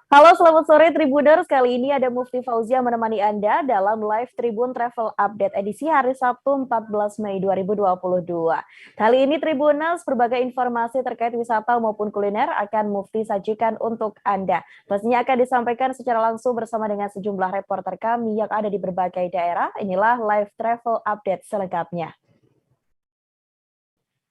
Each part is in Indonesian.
Halo, selamat sore Tribuners. Kali ini ada Mufti Fauzia menemani Anda dalam live Tribun Travel Update edisi hari Sabtu 14 Mei 2022. Kali ini Tribuners, berbagai informasi terkait wisata maupun kuliner akan Mufti sajikan untuk Anda. Pastinya akan disampaikan secara langsung bersama dengan sejumlah reporter kami yang ada di berbagai daerah. Inilah live Travel Update selengkapnya.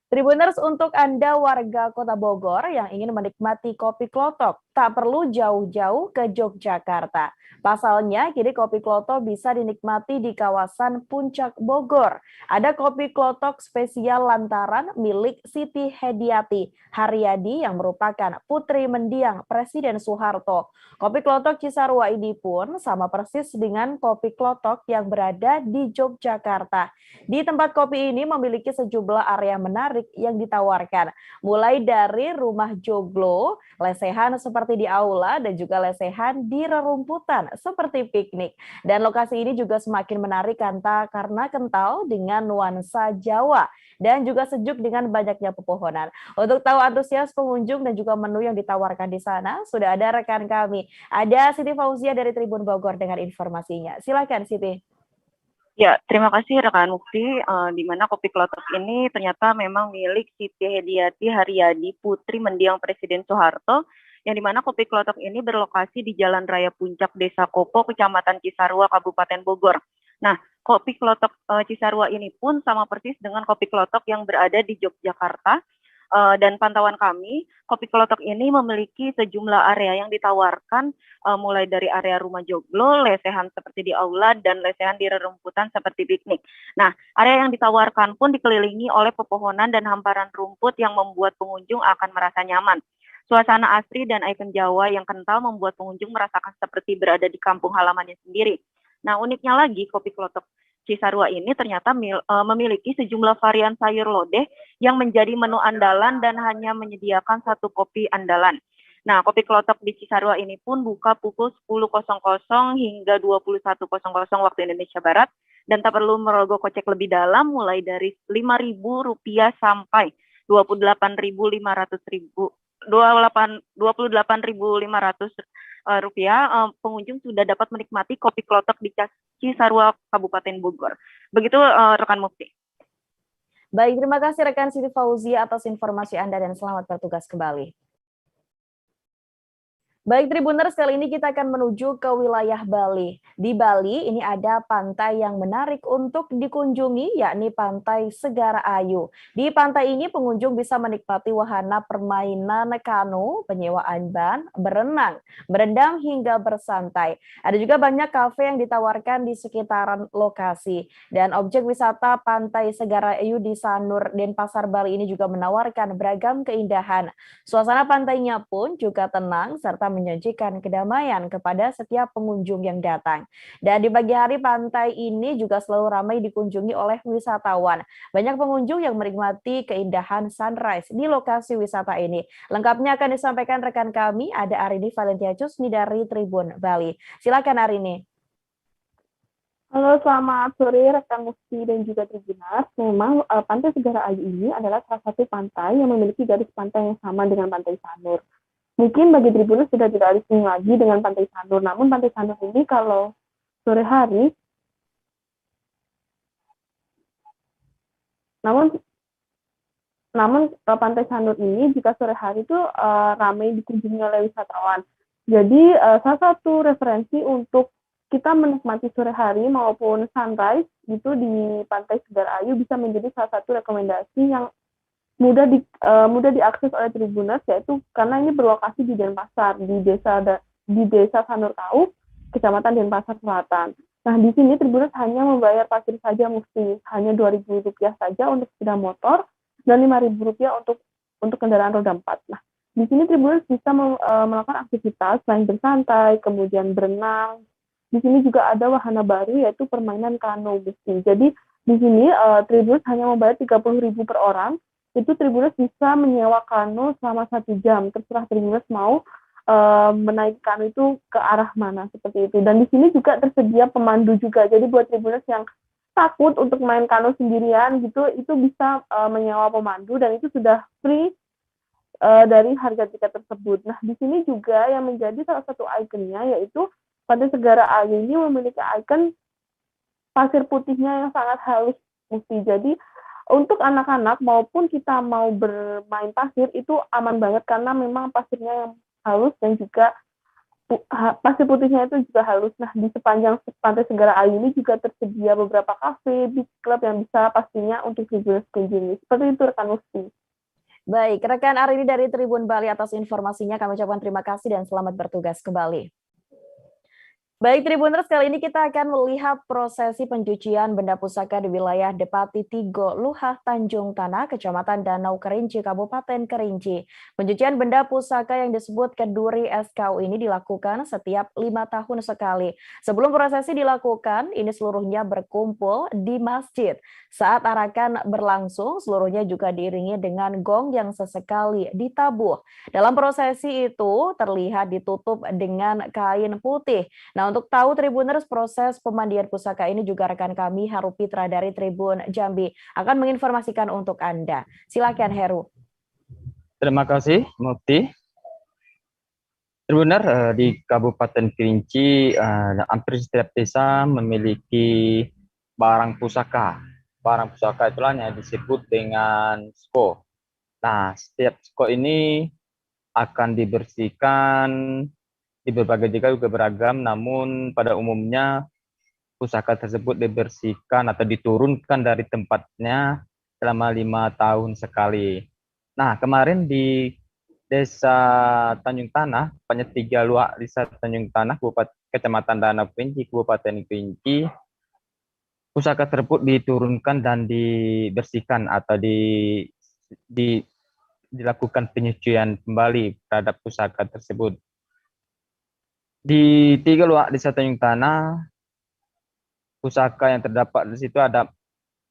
Tribuners, untuk Anda warga Kota Bogor yang ingin menikmati kopi klotok, tak perlu jauh-jauh ke Yogyakarta. Pasalnya, kini kopi klotok bisa dinikmati di kawasan Puncak Bogor. Ada kopi klotok spesial lantaran milik Siti Hediati Haryadi yang merupakan putri mendiang Presiden Soeharto. Kopi klotok Cisarua ini pun sama persis dengan kopi klotok yang berada di Yogyakarta. Di tempat kopi ini memiliki sejumlah area menarik yang ditawarkan, mulai dari rumah joglo, lesehan seperti di aula, dan juga lesehan di rerumputan seperti piknik. Dan lokasi ini juga semakin menarik karena kental dengan nuansa Jawa dan juga sejuk dengan banyaknya pepohonan. Untuk tahu antusias pengunjung dan juga menu yang ditawarkan di sana, sudah ada rekan kami. Ada Siti Fauzia dari Tribun Bogor dengan informasinya. Silakan Siti. Ya, terima kasih rekan Mufti. Di mana kopi klotok ini ternyata memang milik Siti Hediati Haryadi, putri mendiang Presiden Soeharto, yang di mana kopi klotok ini berlokasi di Jalan Raya Puncak, Desa Kopo, Kecamatan Cisarua, Kabupaten Bogor. Nah, kopi klotok Cisarua ini pun sama persis dengan kopi klotok yang berada di Yogyakarta. Dan pantauan kami, kopi klotok ini memiliki sejumlah area yang ditawarkan, mulai dari area rumah joglo, lesehan seperti di aula, dan lesehan di rerumputan seperti piknik. Nah, area yang ditawarkan pun dikelilingi oleh pepohonan dan hamparan rumput yang membuat pengunjung akan merasa nyaman. Suasana asri dan ikon Jawa yang kental membuat pengunjung merasakan seperti berada di kampung halamannya sendiri. Nah, uniknya lagi, kopi klotok Cisarua ini ternyata memiliki sejumlah varian sayur lodeh yang menjadi menu andalan dan hanya menyediakan satu kopi andalan. Nah, kopi klotok di Cisarua ini pun buka pukul 10.00 hingga 21.00 waktu Indonesia Barat, dan tak perlu merogoh kocek lebih dalam, mulai dari Rp5.000 sampai Rp28.500 rupiah, pengunjung sudah dapat menikmati kopi klotok di Cisarua, Kabupaten Bogor. Begitu rekan Mufti. Baik, terima kasih rekan Siti Fauzia atas informasi Anda dan selamat bertugas kembali. Baik Tribuners, kali ini kita akan menuju ke wilayah Bali. Di Bali ini ada pantai yang menarik untuk dikunjungi, yakni Pantai Segara Ayu. Di pantai ini pengunjung bisa menikmati wahana permainan kano, penyewaan ban, berenang, berendam hingga bersantai. Ada juga banyak kafe yang ditawarkan di sekitaran lokasi. Dan objek wisata Pantai Segara Ayu di Sanur, Denpasar, Bali ini juga menawarkan beragam keindahan. Suasana pantainya pun juga tenang serta menyajikan kedamaian kepada setiap pengunjung yang datang. Dan di pagi hari pantai ini juga selalu ramai dikunjungi oleh wisatawan. Banyak pengunjung yang menikmati keindahan sunrise di lokasi wisata ini. Lengkapnya akan disampaikan rekan kami, ada Arini Valentia Cusmi dari Tribun Bali. Silakan Arini. Halo, selamat sore rekan Mufti dan juga Tribuners. Memang Pantai Segara Ayu ini adalah salah satu pantai yang memiliki garis pantai yang sama dengan Pantai Sanur. Mungkin bagi Tribuners sudah tidak asing lagi dengan Pantai Sanur, namun Pantai Sanur ini kalau sore hari, namun Pantai Sanur ini jika sore hari itu ramai dikunjungi oleh wisatawan. Jadi salah satu referensi untuk kita menikmati sore hari maupun sunrise itu di Pantai Segara Ayu bisa menjadi salah satu rekomendasi yang mudah diakses oleh Tribuners, yaitu karena ini berlokasi di Denpasar, di desa Sanurkau, Kecamatan Denpasar Selatan. Nah, di sini Tribuners hanya membayar parkir saja, mesti hanya Rp2.000 saja untuk sepeda motor dan Rp5.000 untuk kendaraan roda 4. Nah, di sini Tribuners bisa melakukan aktivitas selain bersantai, kemudian berenang. Di sini juga ada wahana baru yaitu permainan kano besi. Jadi di sini Tribuners hanya membayar Rp30.000 per orang. Itu Tribuners bisa menyewa kano selama 1 jam. Terserah Tribuners mau menaiki kano itu ke arah mana seperti itu. Dan di sini juga tersedia pemandu juga. Jadi buat Tribuners yang takut untuk main kano sendirian gitu, itu bisa menyewa pemandu dan itu sudah free dari harga tiket tersebut. Nah, di sini juga yang menjadi salah satu ikonnya yaitu Pantai Segara Ayu ini memiliki ikon pasir putihnya yang sangat halus, Mufti. Jadi untuk anak-anak maupun kita mau bermain pasir itu aman banget karena memang pasirnya yang halus dan juga pasir putihnya itu juga halus. Nah, di sepanjang Pantai Segara Ayu ini juga tersedia beberapa kafe, beach club yang bisa pastinya untuk kunjungi. Seperti itu rekan Mufti. Baik, rekan Arini dari Tribun Bali atas informasinya. Kami ucapkan terima kasih dan selamat bertugas kembali. Baik Tribuners, kali ini kita akan melihat prosesi pencucian benda pusaka di wilayah Depati Tigo, Luhah, Tanjung Tanah, Kecamatan Danau Kerinci, Kabupaten Kerinci. Pencucian benda pusaka yang disebut Keduri SKU ini dilakukan setiap 5 tahun sekali. Sebelum prosesi dilakukan, ini seluruhnya berkumpul di masjid. Saat arakan berlangsung, seluruhnya juga diiringi dengan gong yang sesekali ditabuh. Dalam prosesi itu terlihat ditutup dengan kain putih. Nah, untuk tahu Tribuners, proses pemandian pusaka ini juga rekan kami Heru Pitra dari Tribun Jambi akan menginformasikan untuk Anda. Silakan Heru. Terima kasih, Mufti. Tribuners, di Kabupaten Kerinci, hampir setiap desa memiliki barang pusaka. Barang pusaka itulah yang disebut dengan SKO. Nah, setiap SKO ini akan dibersihkan di berbagai daerah juga beragam, namun pada umumnya pusaka tersebut dibersihkan atau diturunkan dari tempatnya selama 5 tahun sekali. Nah, kemarin di Desa Tanjung Tanah, tepatnya 3 Luak Desa Tanjung Tanah, Kecamatan Danau Kerinci, Kabupaten Kerinci, pusaka tersebut diturunkan dan dibersihkan atau dilakukan penyucian kembali terhadap pusaka tersebut. Di 3 Luak Desa Tanjung Tanah, pusaka yang terdapat di situ ada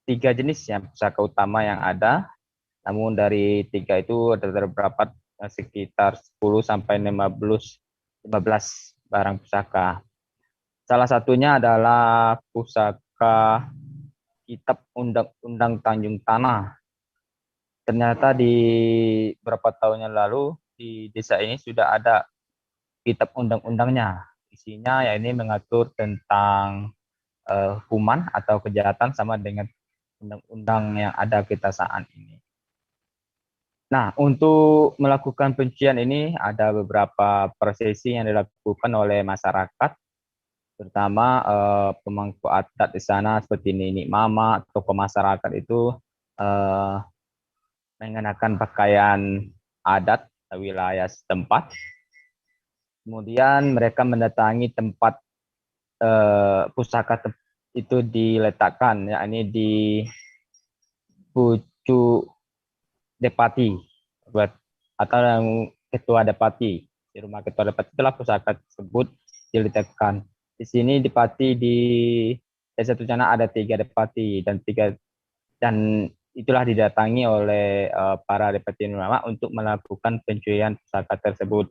3 jenis ya, pusaka utama yang ada. Namun dari 3 itu ada terdapat sekitar 10 sampai 15 barang pusaka. Salah satunya adalah pusaka Kitab Undang-Undang Tanjung Tanah. Ternyata di beberapa tahun yang lalu di desa ini sudah ada kitab undang-undangnya. Isinya ya ini mengatur tentang hukuman atau kejahatan sama dengan undang-undang yang ada kita saat ini. Nah, untuk melakukan penyucian ini ada beberapa prosesi yang dilakukan oleh masyarakat, terutama pemangku adat di sana seperti nenek mama, tokoh masyarakat itu mengenakan pakaian adat wilayah setempat. Kemudian mereka mendatangi tempat pusaka itu diletakkan, yakni di pucuk Depati atau yang ketua Depati. Di rumah ketua Depati itulah pusaka tersebut diletakkan. Di sini Depati di Desa Tucana ada 3 Depati dan itulah didatangi oleh para Depati ulama untuk melakukan pencurian pusaka tersebut.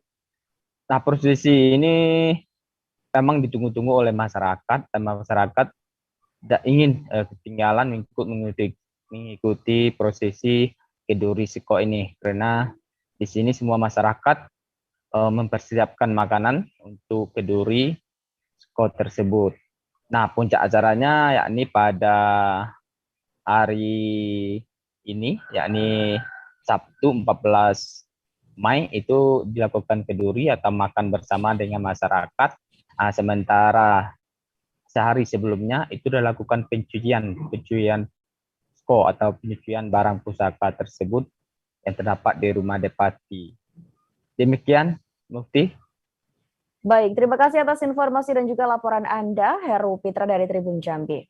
Nah, prosesi ini memang ditunggu-tunggu oleh masyarakat dan masyarakat tidak ingin ketinggalan mengikuti prosesi Keduri Siko ini karena di sini semua masyarakat mempersiapkan makanan untuk Keduri Siko tersebut. Nah, puncak acaranya yakni pada hari ini, yakni Sabtu 14 Mei itu dilakukan Keduri atau makan bersama dengan masyarakat. Sementara sehari sebelumnya itu dilakukan penyucian SKO atau penyucian barang pusaka tersebut yang terdapat di rumah Depati. Demikian, Mufti. Baik, terima kasih atas informasi dan juga laporan Anda, Heru Pitra dari Tribun Jambi.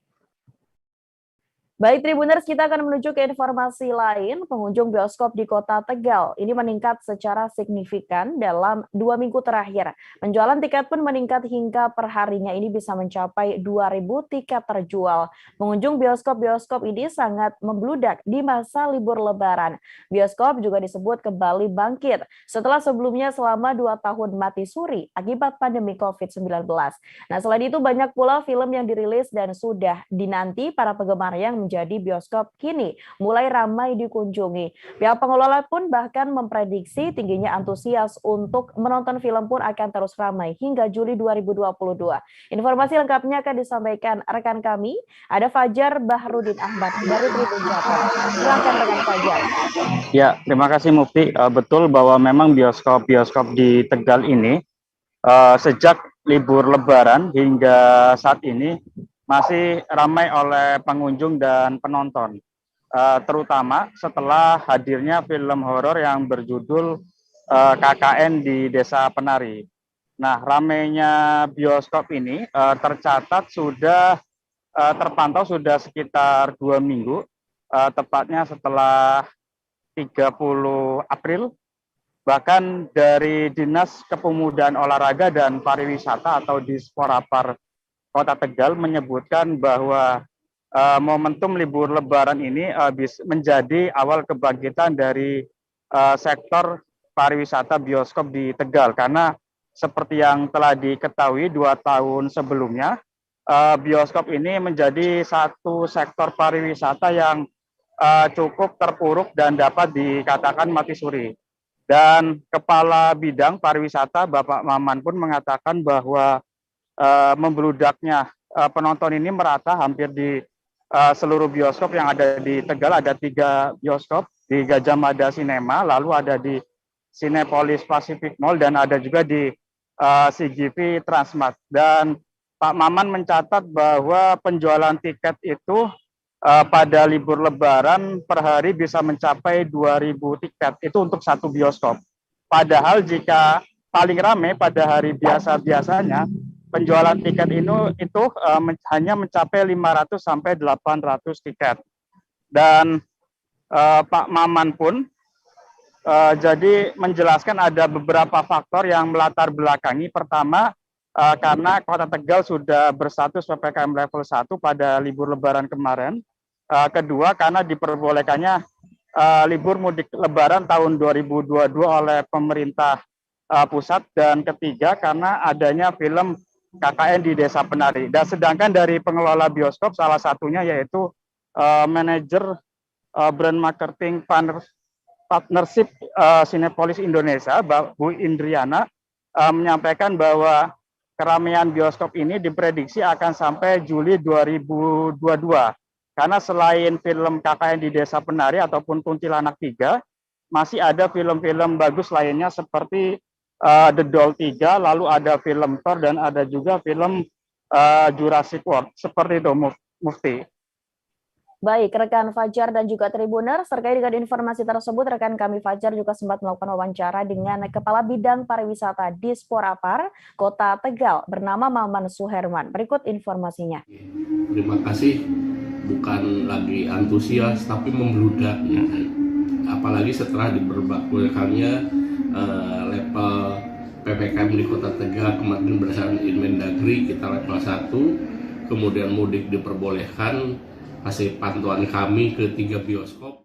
Baik Tribuners, kita akan menuju ke informasi lain. Pengunjung bioskop di Kota Tegal ini meningkat secara signifikan dalam 2 minggu terakhir. Penjualan tiket pun meningkat hingga perharinya ini bisa mencapai 2.000 tiket terjual. Pengunjung bioskop-bioskop ini sangat membludak di masa libur Lebaran. Bioskop juga disebut kembali bangkit setelah sebelumnya selama 2 tahun mati suri akibat pandemi COVID-19. Nah, selain itu banyak pula film yang dirilis dan sudah dinanti para penggemar yang menjadi menjadi bioskop kini mulai ramai dikunjungi. Pihak pengelola pun bahkan memprediksi tingginya antusias untuk menonton film pun akan terus ramai hingga Juli 2022. Informasi lengkapnya akan disampaikan rekan kami, ada Fajar Bahrudin Ahmad dari Tribun Jateng. Silakan rekan Fajar. Ya, terima kasih Mufti. Betul bahwa memang bioskop-bioskop di Tegal ini sejak libur Lebaran hingga saat ini masih ramai oleh pengunjung dan penonton, terutama setelah hadirnya film horor yang berjudul KKN di Desa Penari. Nah, ramainya bioskop ini tercatat sudah terpantau sudah sekitar 2 minggu, tepatnya setelah 30 April. Bahkan dari Dinas Kepemudaan Olahraga dan Pariwisata atau Disporapar Kota Tegal menyebutkan bahwa momentum libur Lebaran ini menjadi awal kebangkitan dari sektor pariwisata bioskop di Tegal, karena seperti yang telah diketahui 2 tahun sebelumnya, bioskop ini menjadi satu sektor pariwisata yang cukup terpuruk dan dapat dikatakan mati suri. Dan Kepala Bidang Pariwisata Bapak Maman pun mengatakan bahwa membludaknya penonton ini merata hampir di seluruh bioskop yang ada di Tegal. Ada 3 bioskop, di Gajah Mada Cinema, lalu ada di Cinepolis Pacific Mall, dan ada juga di CGV Transmart. Dan Pak Maman mencatat bahwa penjualan tiket itu pada libur Lebaran per hari bisa mencapai 2.000 tiket, itu untuk satu bioskop. Padahal jika paling ramai pada hari biasa-biasanya, penjualan tiket itu hanya mencapai 500 sampai 800 tiket. Dan Pak Maman pun jadi menjelaskan ada beberapa faktor yang melatar belakangi. Pertama, karena Kota Tegal sudah berstatus PPKM level 1 pada libur Lebaran kemarin. Kedua, karena diperbolehkannya libur mudik Lebaran tahun 2022 oleh pemerintah pusat. Dan ketiga, karena adanya film KKN di Desa Penari. Dan sedangkan dari pengelola bioskop, salah satunya yaitu manajer brand marketing partnership Cinepolis Indonesia, Bu Indriana, menyampaikan bahwa keramaian bioskop ini diprediksi akan sampai Juli 2022. Karena selain film KKN di Desa Penari ataupun Kuntilanak 3, masih ada film-film bagus lainnya seperti The Doll 3, lalu ada film Thor, dan ada juga film Jurassic World. Seperti itu, Mufti. Baik, rekan Fajar dan juga Tribuners, terkait dengan informasi tersebut, rekan kami Fajar juga sempat melakukan wawancara dengan Kepala Bidang Pariwisata Disporapar Kota Tegal bernama Maman Suherman. Berikut informasinya. Terima kasih, bukan lagi antusias tapi membludak, apalagi setelah diberlakukannya level PPKM di Kota Tegal kemarin berdasarkan Inmendagri kita level 1, kemudian mudik diperbolehkan. Hasil pantauan kami ke 3 bioskop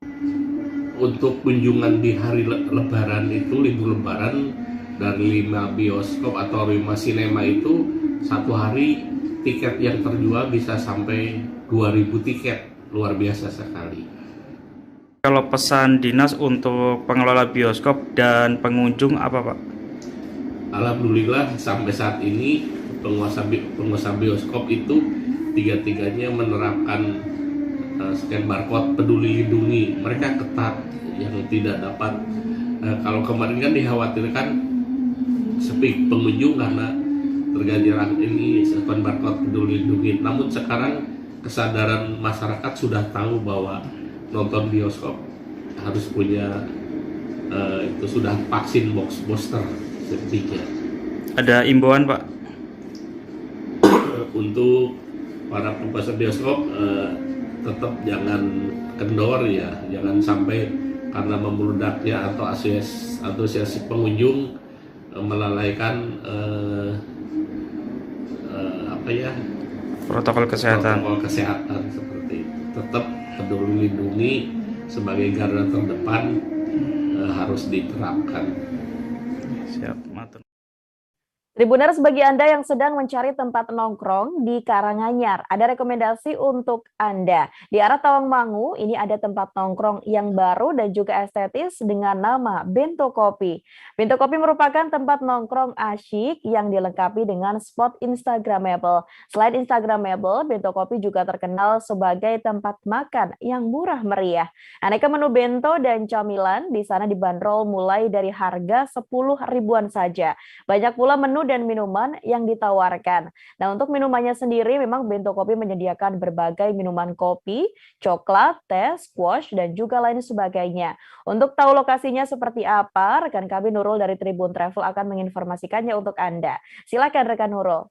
untuk kunjungan di hari Lebaran itu, libur Lebaran, dari 5 bioskop atau 5 sinema itu satu hari tiket yang terjual bisa sampai 2.000 tiket, luar biasa sekali. Kalau pesan dinas untuk pengelola bioskop dan pengunjung apa, Pak? Alhamdulillah sampai saat ini penguasa bioskop itu tiga-tiganya menerapkan scan barcode Peduli Lindungi. Mereka ketat, yang tidak dapat kalau kemarin kan dikhawatirkan sepi pengunjung karena tergantiran ini scan barcode Peduli Lindungi. Namun sekarang kesadaran masyarakat sudah tahu bahwa nonton bioskop harus punya itu sudah vaksin booster ketiga. Ada imbauan, Pak, untuk para penguasa bioskop tetap jangan kendor ya, jangan sampai karena membludaknya atau asosiasi pengunjung melalaikan protokol kesehatan. Seperti itu. Tetap Peduli Lindungi sebagai garda terdepan harus diterapkan. Siap, matur. Tribuners, bagi Anda yang sedang mencari tempat nongkrong di Karanganyar, ada rekomendasi untuk Anda. Di arah Tawangmangu, ini ada tempat nongkrong yang baru dan juga estetis dengan nama Bento Kopi. Bento Kopi merupakan tempat nongkrong asyik yang dilengkapi dengan spot Instagramable. Selain Instagramable, Bento Kopi juga terkenal sebagai tempat makan yang murah meriah. Aneka menu bento dan camilan di sana dibanderol mulai dari harga 10 ribuan saja. Banyak pula menu dan minuman yang ditawarkan. Nah, untuk minumannya sendiri memang Bento Kopi menyediakan berbagai minuman kopi, coklat, teh, squash, dan juga lain sebagainya. Untuk tahu lokasinya seperti apa, rekan kami Nurul dari Tribun Travel akan menginformasikannya untuk Anda. Silakan rekan Nurul.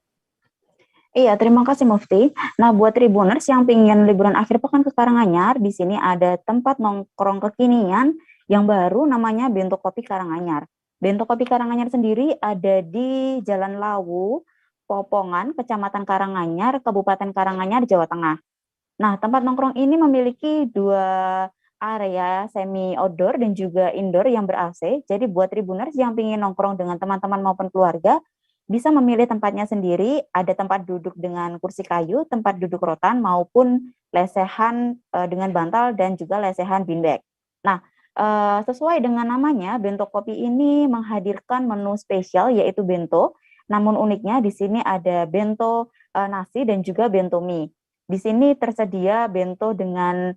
Iya, terima kasih Mufti. Nah, buat Tribuners yang ingin liburan akhir pekan ke Karanganyar, di sini ada tempat nongkrong kekinian yang baru namanya Bento Kopi Karanganyar. Bento Kopi Karanganyar sendiri ada di Jalan Lawu, Popongan, Kecamatan Karanganyar, Kabupaten Karanganyar, Jawa Tengah. Nah, tempat nongkrong ini memiliki 2 area semi outdoor dan juga indoor yang ber-AC. Jadi buat Tribuners yang ingin nongkrong dengan teman-teman maupun keluarga, bisa memilih tempatnya sendiri. Ada tempat duduk dengan kursi kayu, tempat duduk rotan, maupun lesehan dengan bantal dan juga lesehan beanbag. Nah, sesuai dengan namanya, Bento Kopi ini menghadirkan menu spesial yaitu bento. Namun uniknya di sini ada bento nasi dan juga bento mie. Di sini tersedia bento dengan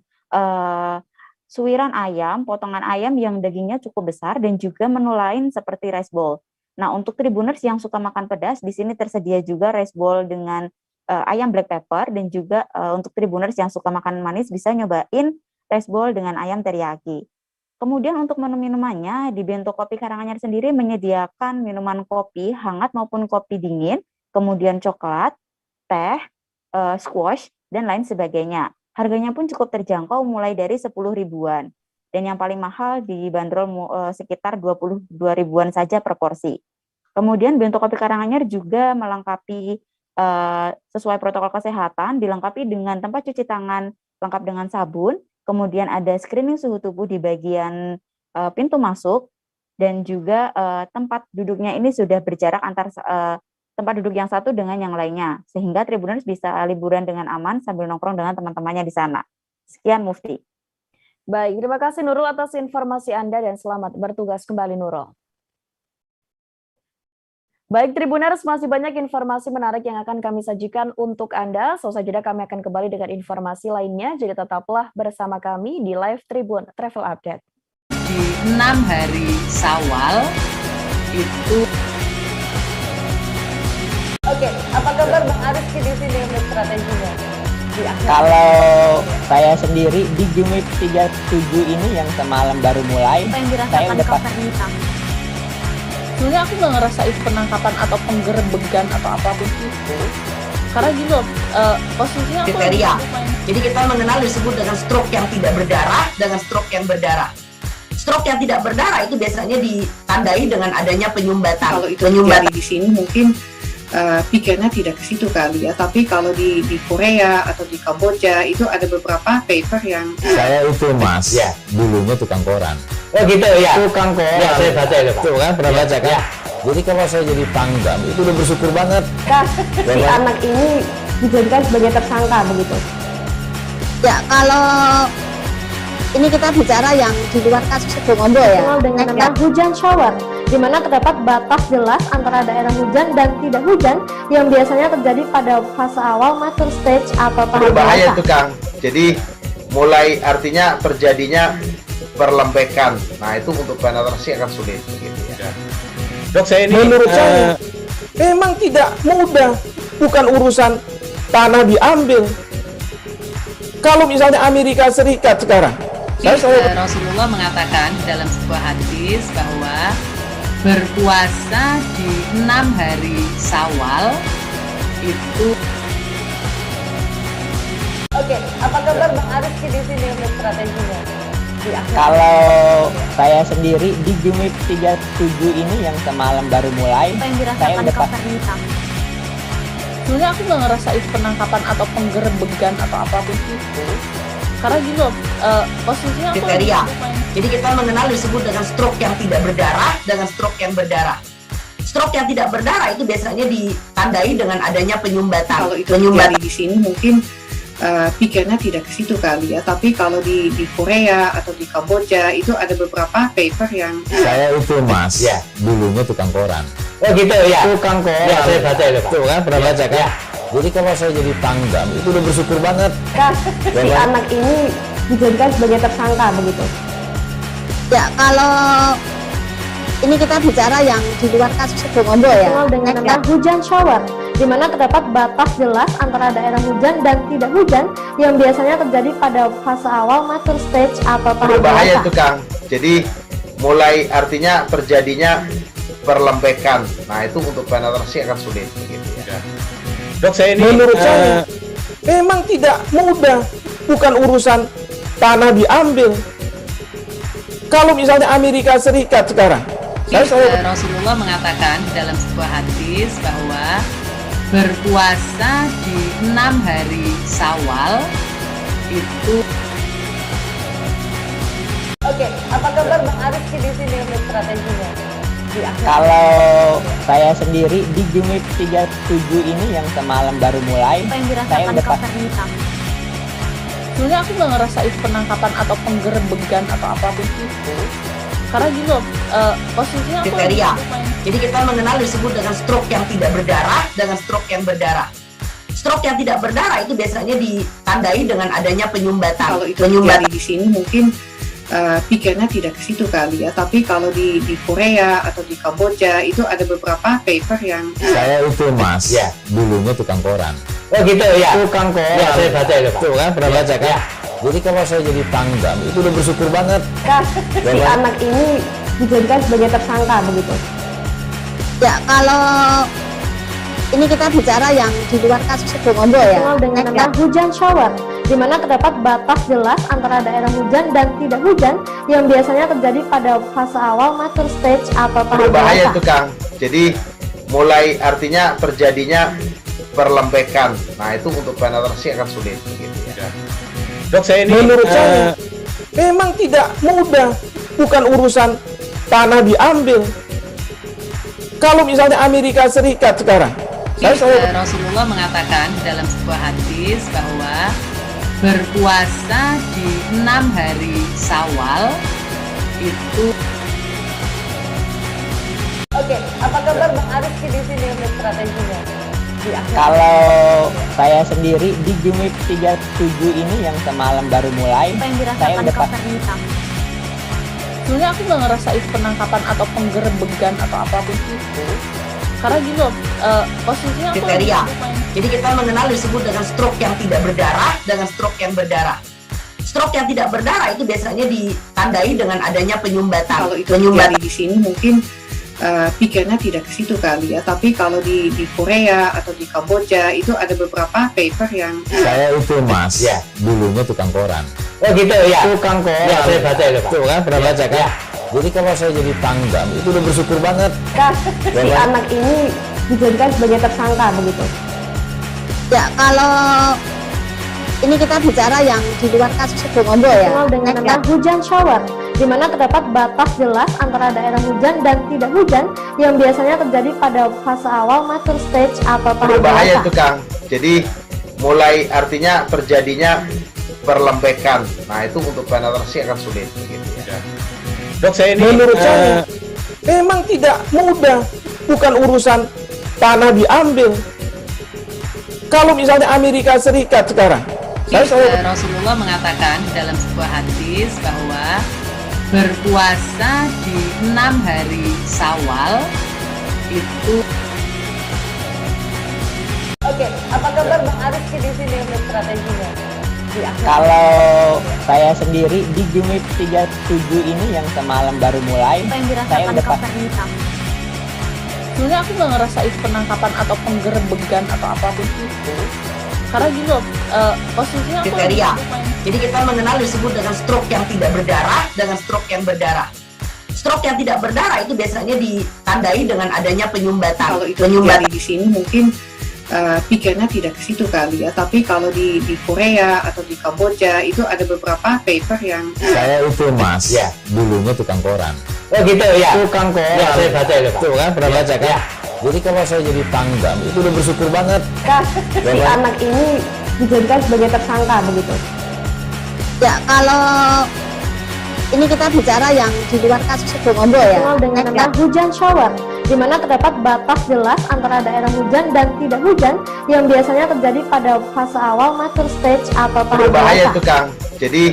suiran ayam, potongan ayam yang dagingnya cukup besar, dan juga menu lain seperti rice bowl. Nah, untuk Tribuners yang suka makan pedas, di sini tersedia juga rice bowl dengan ayam black pepper, dan juga untuk Tribuners yang suka makan manis bisa nyobain rice bowl dengan ayam teriyaki. Kemudian untuk menu minumannya, di Bento Kopi Karanganyar sendiri menyediakan minuman kopi hangat maupun kopi dingin, kemudian coklat, teh, squash, dan lain sebagainya. Harganya pun cukup terjangkau mulai dari 10 ribuan. Dan yang paling mahal dibanderol sekitar 22 ribuan saja per porsi. Kemudian Bento Kopi Karanganyar juga melengkapi sesuai protokol kesehatan, dilengkapi dengan tempat cuci tangan lengkap dengan sabun, kemudian ada screening suhu tubuh di bagian pintu masuk, dan juga tempat duduknya ini sudah berjarak antar tempat duduk yang satu dengan yang lainnya, sehingga Tribuners bisa liburan dengan aman sambil nongkrong dengan teman-temannya di sana. Sekian Mufti. Baik, terima kasih Nurul atas informasi Anda dan selamat bertugas kembali Nurul. Baik Tribuners, masih banyak informasi menarik yang akan kami sajikan untuk Anda. Sesaat jeda kami akan kembali dengan informasi lainnya, jadi tetaplah bersama kami di Live Tribun Travel Update. Di 6 hari Syawal itu. Oke, apa kabar Bang Ariski di sini untuk strateginya? Kalau saya sendiri di Jumip 37 ini yang semalam baru mulai, saya udah sebenarnya aku nggak ngerasa itu penangkapan atau penggerbegan atau apapun itu, karena gini loh, posisinya aku kriteria. Jadi kita mengenal disebut dengan stroke yang tidak berdarah dengan stroke yang berdarah. Stroke yang tidak berdarah itu biasanya ditandai dengan adanya penyumbatan. Kalau itu terjadi di sini mungkin pikirnya tidak ke situ kali ya, tapi kalau di Korea atau di Kamboja itu ada beberapa paper yang saya itu Mas, ya, dulunya tukang koran. Oh gitu ya. Tukang koran. Ya, saya baca itu Pak. Tuh kan pernah baca kan? Ya. Jadi kalau saya jadi pangdam itu udah bersyukur banget. Si anak ini dijadikan sebagai tersangka begitu. Ya, kalau ini kita bicara yang di luar kasus Situbondo ya. Dengan nama hujan shower, di mana terdapat batas jelas antara daerah hujan dan tidak hujan yang biasanya terjadi pada fase awal mature stage atau tahap berbahaya itu Kang. Jadi mulai artinya terjadinya perlembekan. Nah itu untuk penetrasi akan sulit gitu ya. Dok, saya ini menurut saya memang tidak mudah, bukan urusan tanah diambil. Kalau misalnya Amerika Serikat sekarang, Rasulullah mengatakan dalam sebuah hadis bahwa berpuasa di 6 hari Syawal itu. Oke, apa kabar Bang Ariski di sini untuk strateginya? Kalau saya sendiri di Jumip 37 ini yang semalam baru mulai, saya udah sebenarnya aku nggak ngerasa itu penangkapan atau penggerbegan atau apapun itu, karena gini loh, posisinya aku kriteria. Jadi kita mengenal disebut dengan stroke yang tidak berdarah dengan stroke yang berdarah. Stroke yang tidak berdarah itu biasanya ditandai dengan adanya penyumbatan. Kalau itu terjadi di sini mungkin pikirnya tidak ke situ kali ya, tapi kalau di Korea atau di Kamboja itu ada beberapa paper yang saya itu mas, ya dulunya tukang koran. Oh gitu ya. Tukang koran. Ya, saya baca itu Pak. Tuh kan pernah baca kan? Ya. Jadi kalau saya jadi pangdam itu udah bersyukur banget. Si anak ini dijadikan sebagai tersangka begitu. Ya, kalau ini kita bicara yang di luar kasus Sebongombo ya. Dengan nama hujan shower, di mana terdapat batas jelas antara daerah hujan dan tidak hujan yang biasanya terjadi pada fase awal mature stage atau tahap berbahaya dewasa. itu Kang. Jadi mulai artinya terjadinya perlembekan. Nah itu untuk penetrasi akan sulit begitu ya. Dok, saya ini menurut saya memang tidak mudah, bukan urusan tanah diambil. Kalau misalnya Amerika Serikat sekarang, Rasulullah mengatakan dalam sebuah hadis bahwa berpuasa di 6 hari Syawal itu. Oke, apa kabar Bang Arief di sini untuk strateginya? Kalau saya sendiri di Jumit 37 ini yang semalam baru mulai, saya udah Sebenarnya aku nggak ngerasa itu penangkapan atau penggerebekan atau apapun itu. Karena gini loh, posisinya aku kriteria. Jadi kita mengenal disebut dengan stroke yang tidak berdarah dengan stroke yang berdarah. Stroke yang tidak berdarah itu biasanya ditandai dengan adanya penyumbatan. Kalau itu terjadi di sini mungkin pikirnya tidak ke situ kali ya, tapi kalau di Korea atau di Kamboja itu ada beberapa paper yang saya itu mas, ya dulunya tukang koran. Oh gitu ya. Tukang koran. Ya, saya baca itu Pak. Tuh kan pernah baca kan? Ya. Jadi kalau saya jadi pangdam itu udah bersyukur banget. si anak ini dijadikan sebagai tersangka begitu. Ya, kalau ini kita bicara yang di luar kasus Sebongombo ya. Dengan nama hujan shower, di mana terdapat batas jelas antara daerah hujan dan tidak hujan yang biasanya terjadi pada fase awal mature stage atau tahap berbahaya dewasa. itu Kang. Jadi mulai artinya terjadinya perlembekan. Nah itu untuk penetrasi akan sulit begitu ya. Dok, saya ini menurut saya memang tidak mudah, bukan urusan tanah diambil. Kalau misalnya Amerika Serikat sekarang, Rasulullah mengatakan dalam sebuah hadis bahwa berpuasa di 6 hari Syawal itu. Oke, apa kabar Bang Arief di sini untuk strateginya? Kalau saya sendiri di Jumit 37 ini yang semalam baru mulai, saya udah Sebenarnya aku nggak ngerasa itu penangkapan atau penggerebekan atau apapun itu. Karena gini loh, posisinya aku kriteria. Jadi kita mengenal disebut dengan stroke yang tidak berdarah dengan stroke yang berdarah. Stroke yang tidak berdarah itu biasanya ditandai dengan adanya penyumbatan. Kalau itu terjadi di sini mungkin pikirnya tidak ke situ kali ya, tapi kalau di Korea atau di Kamboja itu ada beberapa paper yang saya itu mas, ya dulunya tukang koran. Oh gitu ya. Tukang koran. Ya, saya baca itu Pak. Tuh kan pernah baca kan? Ya. Jadi kalau saya jadi pangdam itu udah bersyukur banget. si anak ini dijadikan sebagai tersangka begitu. Ya, kalau ini kita bicara yang di luar kasus Sebongombo ya. Dengan nama hujan shower, di mana terdapat batas jelas antara daerah hujan dan tidak hujan yang biasanya terjadi pada fase awal mature stage atau tahap berbahaya dewasa. itu Kang. Jadi mulai artinya terjadinya perlembekan. Nah itu untuk penetrasi akan sulit begitu ya. Dok, saya ini menurut saya memang tidak mudah, bukan urusan tanah diambil. Kalau misalnya Amerika Serikat sekarang, Rasulullah mengatakan dalam sebuah hadis bahwa berpuasa di 6 hari Syawal itu. Oke, apa kabar Bang Arief di sini untuk strateginya? Kalau saya sendiri di Jumit 37 ini yang semalam baru mulai, saya udah Sebenarnya aku nggak ngerasa itu penangkapan atau penggerebekan atau apapun itu. Karena gini loh, posisinya aku kriteria. Jadi kita mengenal disebut dengan stroke yang tidak berdarah dengan stroke yang berdarah. Stroke yang tidak berdarah itu biasanya ditandai dengan adanya penyumbatan. Kalau itu terjadi di sini mungkin pikirnya tidak ke situ kali ya, tapi kalau di Korea atau di Kamboja itu ada beberapa paper yang saya itu mas, ya dulunya tukang koran. Oh gitu ya. Tukang koran. Ya, saya baca itu, Pak. Tuh kan, pernah baca kan? Ya. Jadi kalau saya jadi pangdam, itu udah bersyukur banget. Si anak ini dijadikan sebagai tersangka begitu. Ya, kalau ini kita bicara yang di luar kasus Sibolombo ya. Dikenal dengan nama hujan shower, di mana terdapat batas jelas antara daerah hujan dan tidak hujan yang biasanya terjadi pada fase awal mature stage atau tahap Berbahaya dewasa. itu Kang. Jadi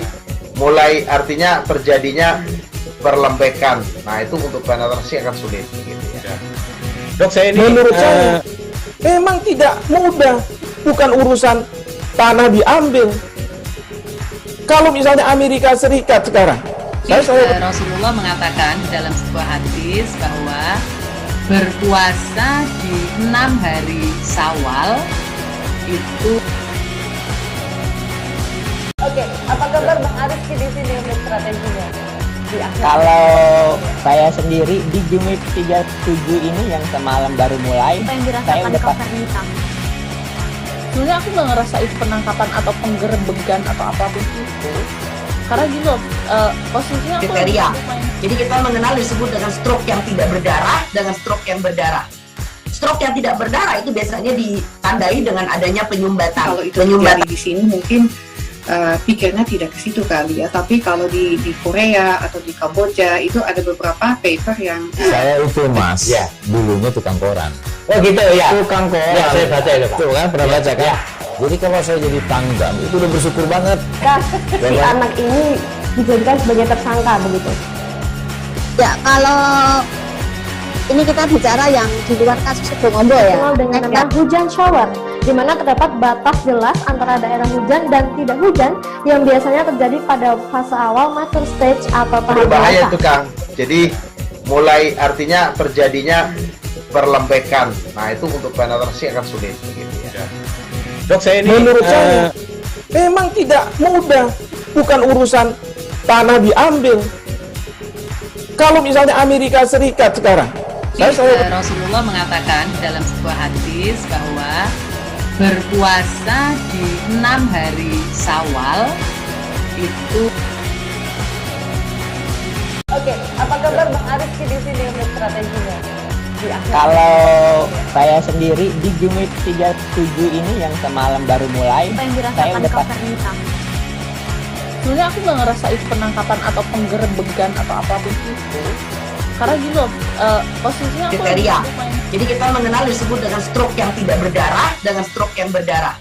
mulai artinya terjadinya perlembekan. Nah itu untuk penetrasi akan sulit. Gitu ya. Dok, saya ini menurut saya memang tidak mudah, bukan urusan tanah diambil. Kalau misalnya Amerika Serikat sekarang, Rasulullah mengatakan dalam sebuah hadis bahwa berpuasa di 6 hari Syawal itu. Oke, apa kabar Bang Ariski di sini untuk strateginya? Kalau saya sendiri di Jumit 37 ini yang semalam baru mulai, Apa yang saya dirasakan udah Kak Fernita? Sebenarnya aku nggak ngerasa itu penangkapan atau penggerebegan atau apapun itu. Karena gini loh, posisinya aku Kriteria. Jadi kita mengenal disebut dengan stroke yang tidak berdarah dengan stroke yang berdarah. Stroke yang tidak berdarah itu biasanya ditandai dengan adanya penyumbatan. Kalau itu terjadi di sini mungkin pikirnya tidak ke situ kali ya, tapi kalau di Korea atau di Kamboja itu ada beberapa paper yang Saya itu Mas, dulunya tukang koran. Oh gitu ya. Tukang koran. Ya, saya baca itu, Pak. Tuh kan, pernah baca kan? Ya. Jadi kalau saya jadi pangdam, itu udah bersyukur banget. Si anak ini dijadikan sebagai tersangka begitu. Ya, kalau ini kita bicara yang di luar kasus Sibolombo ya. Dikenal dengan nama hujan shower, di mana terdapat batas jelas antara daerah hujan dan tidak hujan yang biasanya terjadi pada fase awal mature stage atau tahap Berbahaya dewasa. itu Kang. Jadi mulai artinya terjadinya perlembekan. Nah itu untuk penetrasi akan sulit. Gitu ya. Dok, saya ini menurut saya memang tidak mudah, bukan urusan tanah diambil. Kalau misalnya Amerika Serikat sekarang, Rasulullah mengatakan dalam sebuah hadis bahwa berpuasa di 6 hari Syawal itu. Oke, apa kabar Bang Ariski di sini untuk strateginya? Kalau saya sendiri di Jumit 37 ini yang semalam baru mulai, Apa yang saya dirasakan udah Kak Fernita? sebenarnya aku nggak ngerasa itu penangkapan atau penggerebegan atau apapun itu. Karena gini loh, posisinya aku Kriteria. Jadi kita mengenal disebut dengan stroke yang tidak berdarah dengan stroke yang berdarah.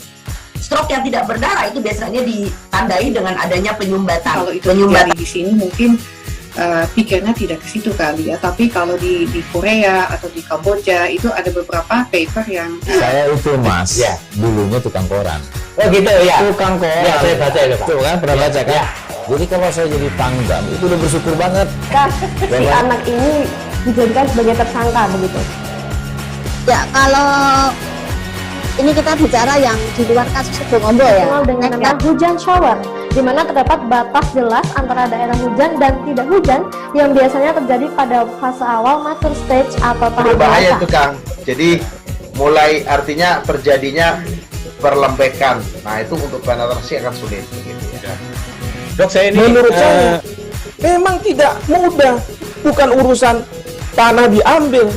Stroke yang tidak berdarah itu biasanya ditandai dengan adanya penyumbatan. kalau itu terjadi di sini mungkin pikirnya tidak ke situ kali ya, tapi kalau di Korea atau di Kamboja itu ada beberapa paper yang Saya itu Mas, dulunya tukang koran. Oh gitu ya. Tukang koran. Ya, saya baca itu, Pak. Tuh kan, pernah baca kan? Ya. Jadi kalau saya jadi pangdam, itu udah bersyukur banget. Si anak ini dijadikan sebagai tersangka begitu. Ya, kalau ini kita bicara yang di luar kasus Sibolombo ya. Dikenal dengan nama hujan shower, di mana terdapat batas jelas antara daerah hujan dan tidak hujan yang biasanya terjadi pada fase awal mature stage atau tahap Berbahaya dewasa. itu Kang. Jadi mulai artinya terjadinya perlembekan. Nah itu untuk penetrasi akan sulit. Gitu ya. Dok, saya ini menurut saya memang tidak mudah, bukan urusan tanah diambil.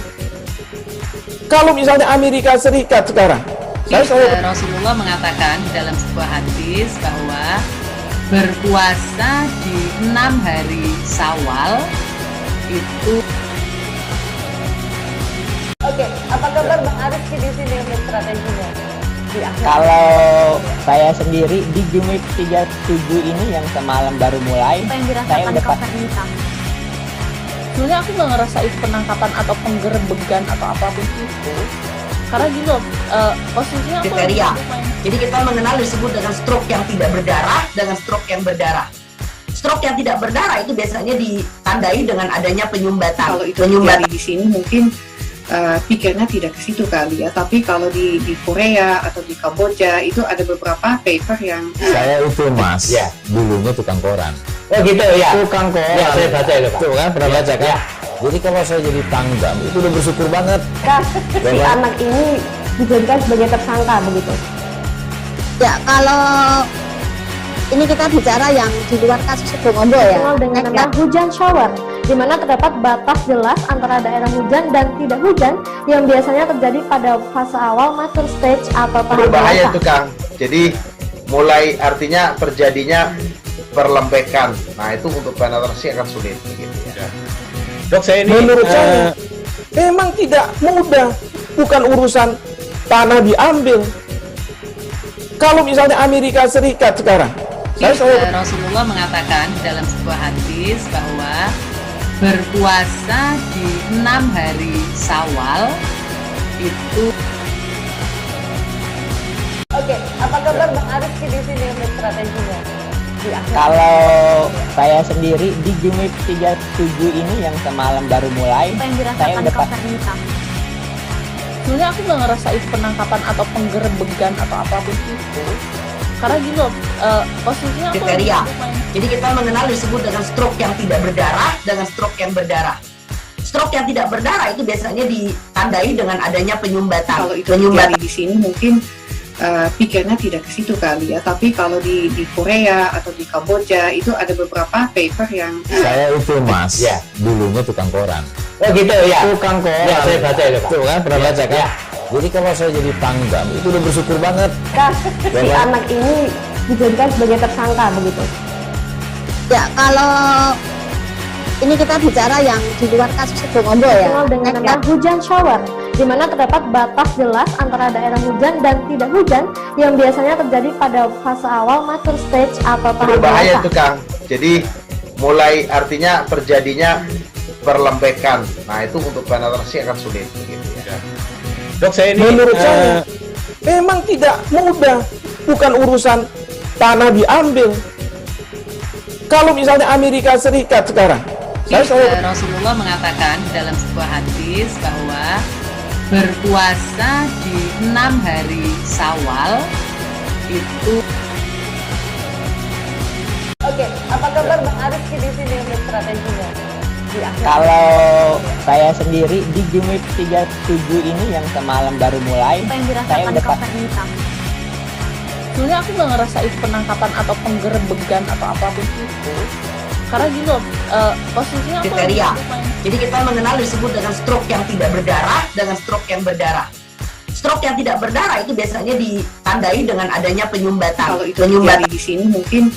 Kalau misalnya Amerika Serikat sekarang, Rasulullah mengatakan dalam sebuah hadis bahwa berpuasa di 6 hari Syawal itu. Oke, apa kabar Bang Ariski di sini untuk strateginya? Kalau saya sendiri di Jumit 37 ini yang semalam baru mulai, Apa yang saya dirasakan udah Kak Fernita? sebenarnya aku nggak ngerasa itu penangkapan atau penggerebegan atau apapun itu. Karena gini loh, posisinya aku Kriteria. Jadi kita mengenal disebut dengan stroke yang tidak berdarah dengan stroke yang berdarah. Stroke yang tidak berdarah itu biasanya ditandai dengan adanya penyumbatan. kalau itu terjadi di sini mungkin pikirnya tidak ke situ kali ya, tapi kalau di Korea atau di Kamboja itu ada beberapa paper yang Saya itu Mas, dulunya tukang koran. Oh gitu ya. Tukang koran. Ya, saya baca itu, Pak. Tuh kan, pernah baca kan? Ya. Jadi kalau saya jadi pangdam, itu udah bersyukur banget. Si anak ini dijadikan sebagai tersangka begitu. Ya, kalau ini kita bicara yang di luar kasus Sibolombo ya. Dikenal dengan nama hujan shower, di di mana terdapat batas jelas antara daerah hujan dan tidak hujan yang biasanya terjadi pada fase awal mature stage atau tahap Berbahaya dewasa. itu Kang. Jadi mulai artinya terjadinya perlembekan. Nah itu untuk penetrasi akan sulit begitu ya. Dok, saya ini menurut saya memang tidak mudah, bukan urusan tanah diambil. Kalau misalnya Amerika Serikat sekarang, Rasulullah mengatakan dalam sebuah hadis bahwa berpuasa di 6 hari Syawal itu. Oke, apa kabar Bang Ariski di sini untuk strateginya? Kalau saya sendiri di Jumit 37 ini yang semalam baru mulai, saya udah Sebenarnya aku nggak ngerasain penangkapan atau penggerebekan atau apapun itu. Karena gini loh, posisinya aku kriteria. Jadi kita mengenal disebut dengan stroke yang tidak berdarah dengan stroke yang berdarah. Stroke yang tidak berdarah itu biasanya ditandai dengan adanya penyumbatan. Kalau itu terjadi di sini mungkin pikirnya tidak ke situ kali ya. Tapi kalau di Korea atau di Kamboja itu ada beberapa paper yang Saya itu Mas, dulunya tukang koran. Oh gitu ya. Tukang koran. Ya, saya baca itu Pak. Tuh kan pernah baca kan? Ya. Jadi kalau saya jadi pangdam itu udah bersyukur banget. Si anak ini dijadikan sebagai tersangka begitu. Ya, kalau ini kita bicara yang di luar kasus Sebongombo ya. Dikenal dengan nama hujan shower, di mana terdapat batas jelas antara daerah hujan dan tidak hujan yang biasanya terjadi pada fase awal mature stage atau tahap Berbahaya dewasa. itu Kang. Jadi mulai artinya terjadinya perlembekan. Nah itu untuk penetrasi akan sulit begitu ya. Dok, saya ini menurut saya memang tidak mudah, bukan urusan tanah diambil. Kalau misalnya Amerika Serikat sekarang, Rasulullah mengatakan dalam sebuah hadis bahwa berpuasa di 6 hari Syawal itu. Oke, apa kabar Bang Ariski di sini untuk strateginya? Kalau saya sendiri di Jumit 37 ini yang semalam baru mulai, saya udah sebenarnya aku nggak ngerasain penangkapan atau penggerebekan atau apapun itu. Karena gini loh, posisinya aku kriteria. Jadi kita mengenal disebut dengan stroke yang tidak berdarah dengan stroke yang berdarah. Stroke yang tidak berdarah itu biasanya ditandai dengan adanya penyumbatan. Kalau itu terjadi di sini mungkin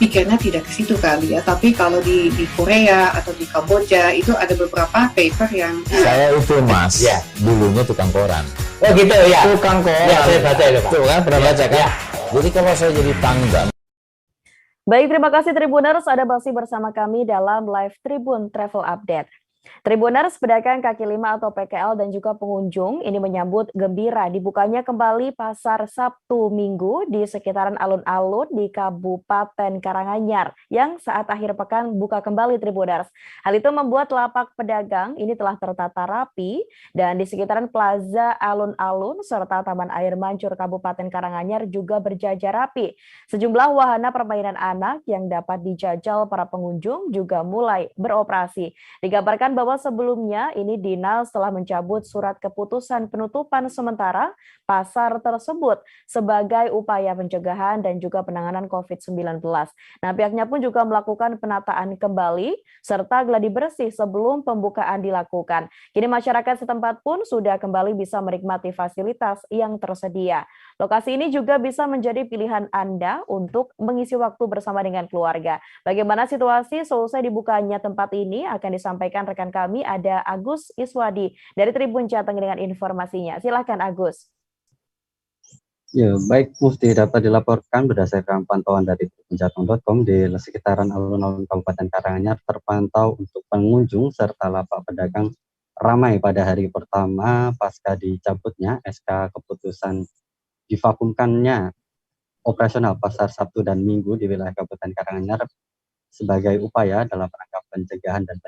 pikirnya tidak ke situ kali ya. Tapi kalau di Korea atau di Kamboja itu ada beberapa paper yang Saya itu Mas, dulunya tukang koran. Oh gitu ya. Tukang koran. Ya, saya baca itu Pak. Tuh kan pernah baca kan? Ya. Jadi kalau saya jadi pangdam. Baik, terima kasih Tribuners, ada masih bersama kami dalam live Tribun Travel Update. Tribuners, pedagang kaki lima atau PKL dan juga pengunjung ini menyambut gembira dibukanya kembali pasar Sabtu Minggu di sekitaran alun-alun di Kabupaten Karanganyar yang saat akhir pekan buka kembali Tribuners. Hal itu membuat lapak pedagang ini telah tertata rapi dan di sekitaran plaza alun-alun serta Taman Air Mancur Kabupaten Karanganyar juga berjajar rapi. Sejumlah wahana permainan anak yang dapat dijajal para pengunjung juga mulai beroperasi. Digambarkan bahwa sebelumnya ini Dinas telah mencabut surat keputusan penutupan sementara pasar tersebut sebagai upaya pencegahan dan juga penanganan COVID-19. Nah, pihaknya pun juga melakukan penataan kembali serta gladi bersih sebelum pembukaan dilakukan. Kini masyarakat setempat pun sudah kembali bisa menikmati fasilitas yang tersedia. Lokasi ini juga bisa menjadi pilihan Anda untuk mengisi waktu bersama dengan keluarga. Bagaimana situasi selesai dibukanya tempat ini akan disampaikan rekan kami, ada Agus Iswadi dari Tribun Jateng dengan informasinya. Silakan Agus. Ya, baik Mufti, dapat dilaporkan berdasarkan pantauan dari tribunjateng.com di sekitaran alun-alun Kabupaten Karanganyar terpantau untuk pengunjung serta lapak pedagang ramai pada hari pertama pasca dicabutnya SK keputusan divakumkannya operasional pasar Sabtu dan Minggu di wilayah Kabupaten Karanganyar sebagai upaya dalam rangka pencegahan dan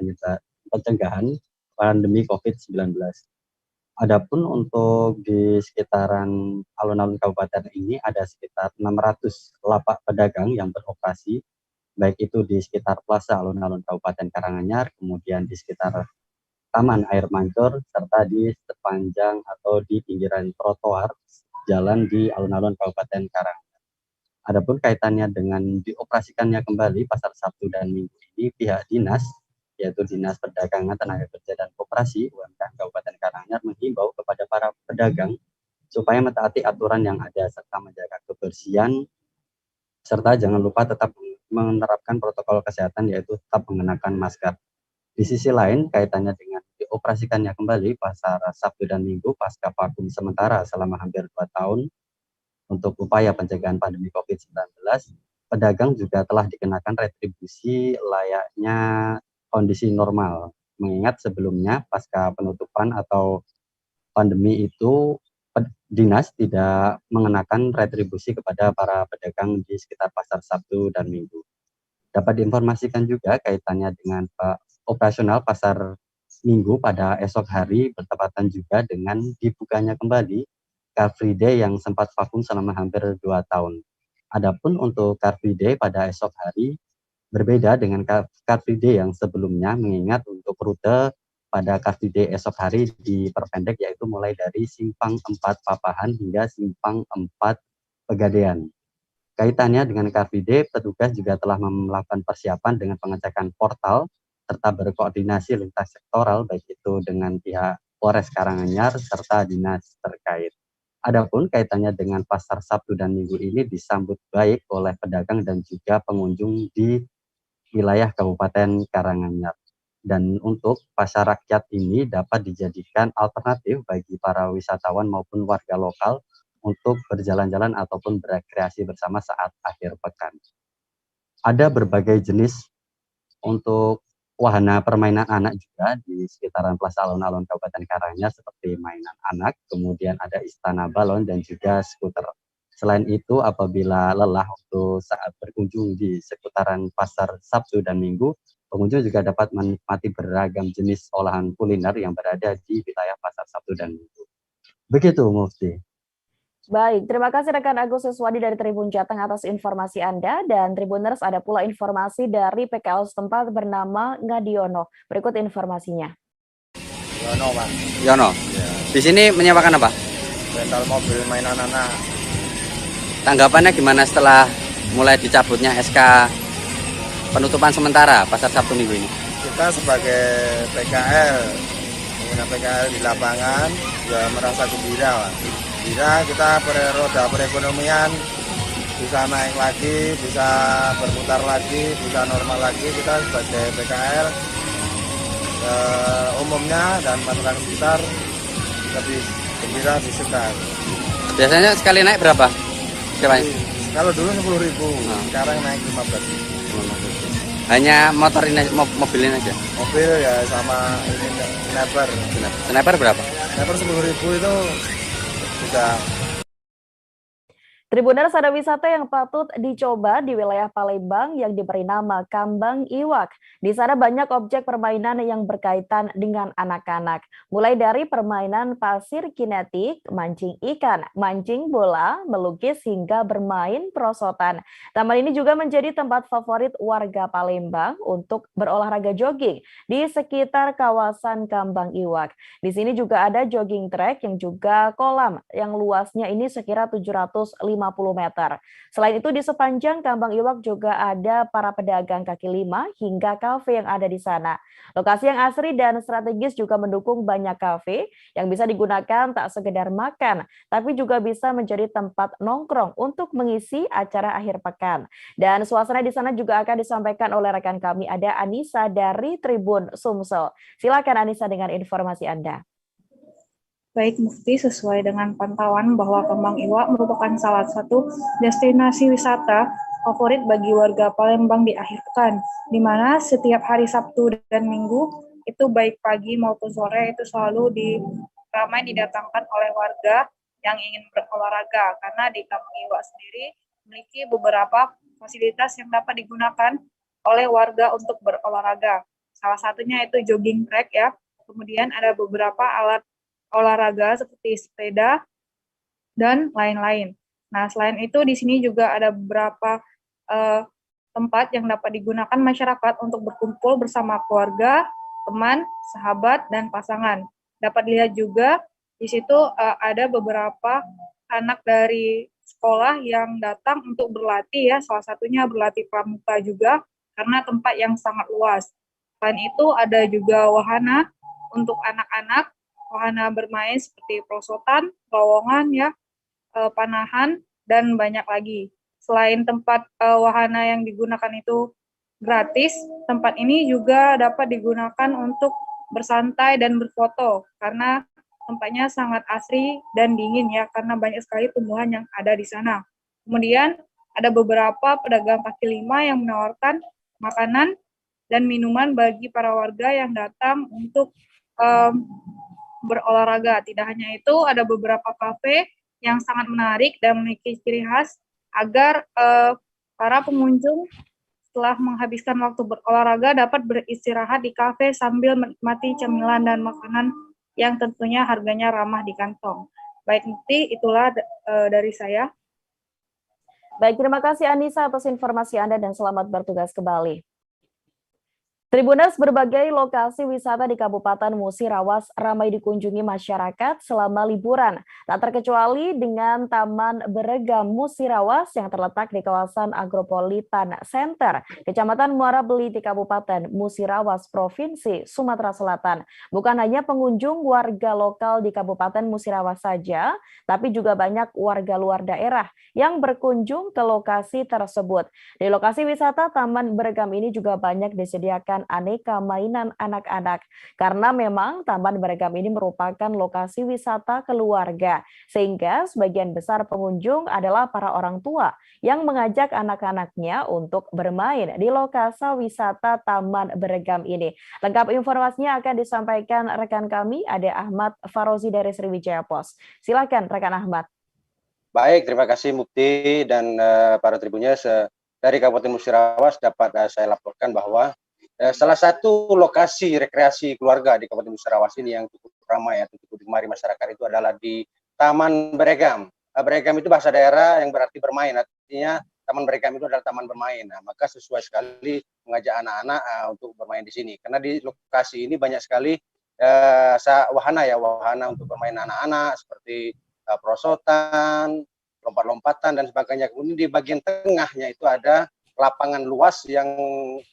pencegahan pandemi COVID-19. Adapun untuk di sekitaran alun-alun kabupaten ini ada sekitar 600 lapak pedagang yang beroperasi, baik itu di sekitar Plaza alun-alun Kabupaten Karanganyar, kemudian di sekitar Taman Air Mancur, serta di sepanjang atau di pinggiran trotoar jalan di alun-alun Kabupaten Karanganyar. Adapun kaitannya dengan dioperasikannya kembali pasar Sabtu dan Minggu ini, pihak dinas yaitu Dinas Perdagangan, Tenaga Kerja dan Koperasi UMKM Kabupaten Karanganyar menghimbau kepada para pedagang supaya mentaati aturan yang ada serta menjaga kebersihan, serta jangan lupa tetap menerapkan protokol kesehatan yaitu tetap mengenakan masker. Di sisi lain, kaitannya dengan dioperasikannya kembali pasar Sabtu dan Minggu pasca vakum sementara selama hampir 2 tahun untuk upaya pencegahan pandemi COVID-19, pedagang juga telah dikenakan retribusi layaknya kondisi normal. Mengingat sebelumnya pasca penutupan atau pandemi itu dinas tidak mengenakan retribusi kepada para pedagang di sekitar pasar Sabtu dan Minggu. Dapat diinformasikan juga kaitannya dengan operasional pasar Minggu pada esok hari bertepatan juga dengan dibukanya kembali Car Free Day yang sempat vakum selama hampir 2 tahun. Adapun untuk Car Free Day pada esok hari berbeda dengan Car Free Day yang sebelumnya, mengingat untuk rute pada Car Free Day esok hari diperpendek yaitu mulai dari Simpang 4 Papahan hingga Simpang 4 Pegadaian. Kaitannya dengan Car Free Day, petugas juga telah melakukan persiapan dengan pengecekan portal serta berkoordinasi lintas sektoral baik itu dengan pihak Polres Karanganyar serta dinas terkait. Adapun kaitannya dengan pasar Sabtu dan Minggu ini disambut baik oleh pedagang dan juga pengunjung di wilayah Kabupaten Karanganyar. Dan untuk pasar rakyat ini dapat dijadikan alternatif bagi para wisatawan maupun warga lokal untuk berjalan-jalan ataupun berekreasi bersama saat akhir pekan. Ada berbagai jenis untuk wahana permainan anak juga di sekitaran Plaza Alun-Alun Kabupaten Karanganyar seperti mainan anak, kemudian ada istana balon dan juga skuter. Selain itu, apabila lelah untuk saat berkunjung di seputaran pasar Sabtu dan Minggu, pengunjung juga dapat menikmati beragam jenis olahan kuliner yang berada di wilayah pasar Sabtu dan Minggu. Begitu, Mufti. Baik, terima kasih rekan Agus Siswadi dari Tribun Jateng atas informasi Anda. Dan Tribuners, ada pula informasi dari PKL setempat bernama Ngadiono. Berikut informasinya. Yono, Pak. Yono. Ya. Di sini menyewakan apa? Rental mobil mainan anak. Tanggapannya gimana setelah mulai dicabutnya SK penutupan sementara pasar Sabtu Minggu ini? Kita sebagai PKL, pengguna PKL di lapangan, ya merasa gembira, Pak. Gembira kita roda perekonomian bisa naik lagi, bisa berputar lagi, bisa normal lagi. Kita sebagai PKL umumnya dan masyarakat sekitar lebih gembira, lebih suka. Biasanya sekali naik berapa? Kalau dulu 10.000, sekarang naik 15.000. Hanya motor ini, mobilin aja? Mobil ya sama ini sniper. Sniper berapa? Sniper 10.000 itu sudah. Tribuners, ada wisata yang patut dicoba di wilayah Palembang yang diberi nama Kambang Iwak. Di sana banyak objek permainan yang berkaitan dengan anak-anak. Mulai dari permainan pasir kinetik, mancing ikan, mancing bola, melukis hingga bermain perosotan. Taman ini juga menjadi tempat favorit warga Palembang untuk berolahraga jogging di sekitar kawasan Kambang Iwak. Di sini juga ada jogging track yang juga kolam yang luasnya ini sekira 750 meter. Selain itu di sepanjang Kambang Iwak juga ada para pedagang kaki lima hingga kafe yang ada di sana. Lokasi yang asri dan strategis juga mendukung banyak kafe yang bisa digunakan tak sekedar makan, tapi juga bisa menjadi tempat nongkrong untuk mengisi acara akhir pekan. Dan suasana di sana juga akan disampaikan oleh rekan kami, ada Anissa dari Tribun Sumsel. Silakan Anissa dengan informasi Anda. Baik Mufti, sesuai dengan pantauan bahwa Kambang Iwak merupakan salah satu destinasi wisata favorit bagi warga Palembang di akhir pekan, di mana setiap hari Sabtu dan Minggu itu baik pagi maupun sore itu selalu ramai didatangkan oleh warga yang ingin berolahraga, karena di Kambang Iwak sendiri memiliki beberapa fasilitas yang dapat digunakan oleh warga untuk berolahraga. Salah satunya itu jogging track ya, kemudian ada beberapa alat olahraga seperti sepeda dan lain-lain. Nah, selain itu di sini juga ada beberapa tempat yang dapat digunakan masyarakat untuk berkumpul bersama keluarga, teman, sahabat, dan pasangan. Dapat dilihat juga di situ ada beberapa anak dari sekolah yang datang untuk berlatih ya, salah satunya berlatih pramuka juga karena tempat yang sangat luas. Selain itu ada juga wahana untuk anak-anak, wahana bermain seperti perosotan, terowongan ya, panahan, dan banyak lagi. Selain tempat wahana yang digunakan itu gratis, tempat ini juga dapat digunakan untuk bersantai dan berfoto karena tempatnya sangat asri dan dingin ya, karena banyak sekali tumbuhan yang ada di sana. Kemudian ada beberapa pedagang kaki lima yang menawarkan makanan dan minuman bagi para warga yang datang untuk berolahraga. Tidak hanya itu, ada beberapa kafe yang sangat menarik dan memiliki ciri khas agar para pengunjung setelah menghabiskan waktu berolahraga dapat beristirahat di kafe sambil menikmati cemilan dan makanan yang tentunya harganya ramah di kantong. Baik, Mufti, itulah dari saya. Baik, terima kasih Anissa atas informasi Anda dan selamat bertugas kembali. Tribuners, berbagai lokasi wisata di Kabupaten Musirawas ramai dikunjungi masyarakat selama liburan. Tak terkecuali dengan Taman Beregam Musirawas yang terletak di kawasan Agropolitan Center, Kecamatan Muara Beli di Kabupaten Musirawas, Provinsi Sumatera Selatan. Bukan hanya pengunjung warga lokal di Kabupaten Musirawas saja, tapi juga banyak warga luar daerah yang berkunjung ke lokasi tersebut. Di lokasi wisata Taman Beregam ini juga banyak disediakan aneka mainan anak-anak karena memang Taman Beregam ini merupakan lokasi wisata keluarga sehingga sebagian besar pengunjung adalah para orang tua yang mengajak anak-anaknya untuk bermain di lokasi wisata Taman Beregam ini. Lengkap informasinya akan disampaikan rekan kami Ade Ahmad Farozi dari Sriwijaya Pos. Silakan rekan Ahmad. Baik, terima kasih Mufti dan para tribuners dari Kabupaten Musirawas dapat saya laporkan bahwa salah satu lokasi rekreasi keluarga di Kabupaten Musirawas ini yang cukup ramai atau cukup digemari masyarakat itu adalah di Taman Beregam. Beregam itu bahasa daerah yang berarti bermain, artinya Taman Beregam itu adalah taman bermain. Nah, maka sesuai sekali mengajak anak-anak untuk bermain di sini karena di lokasi ini banyak sekali wahana untuk bermain anak-anak seperti perosotan, lompat-lompatan dan sebagainya. Kemudian di bagian tengahnya itu ada lapangan luas yang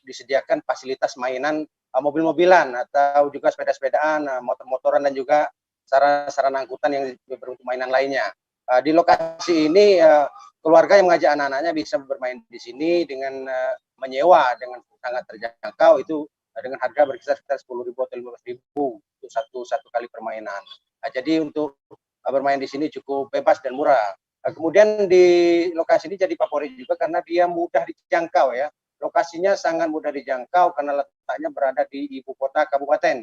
disediakan fasilitas mainan mobil-mobilan atau juga sepeda-sepedaan, motor-motoran dan juga sarana angkutan yang berbentuk mainan lainnya. Di lokasi ini keluarga yang mengajak anak-anaknya bisa bermain di sini dengan menyewa dengan sangat terjangkau, itu dengan harga berkisar sekitar 10.000 atau 15.000 untuk satu kali permainan. Jadi untuk bermain di sini cukup bebas dan murah. Kemudian di lokasi ini jadi favorit juga karena dia mudah dijangkau ya. Lokasinya sangat mudah dijangkau karena letaknya berada di ibu kota kabupaten.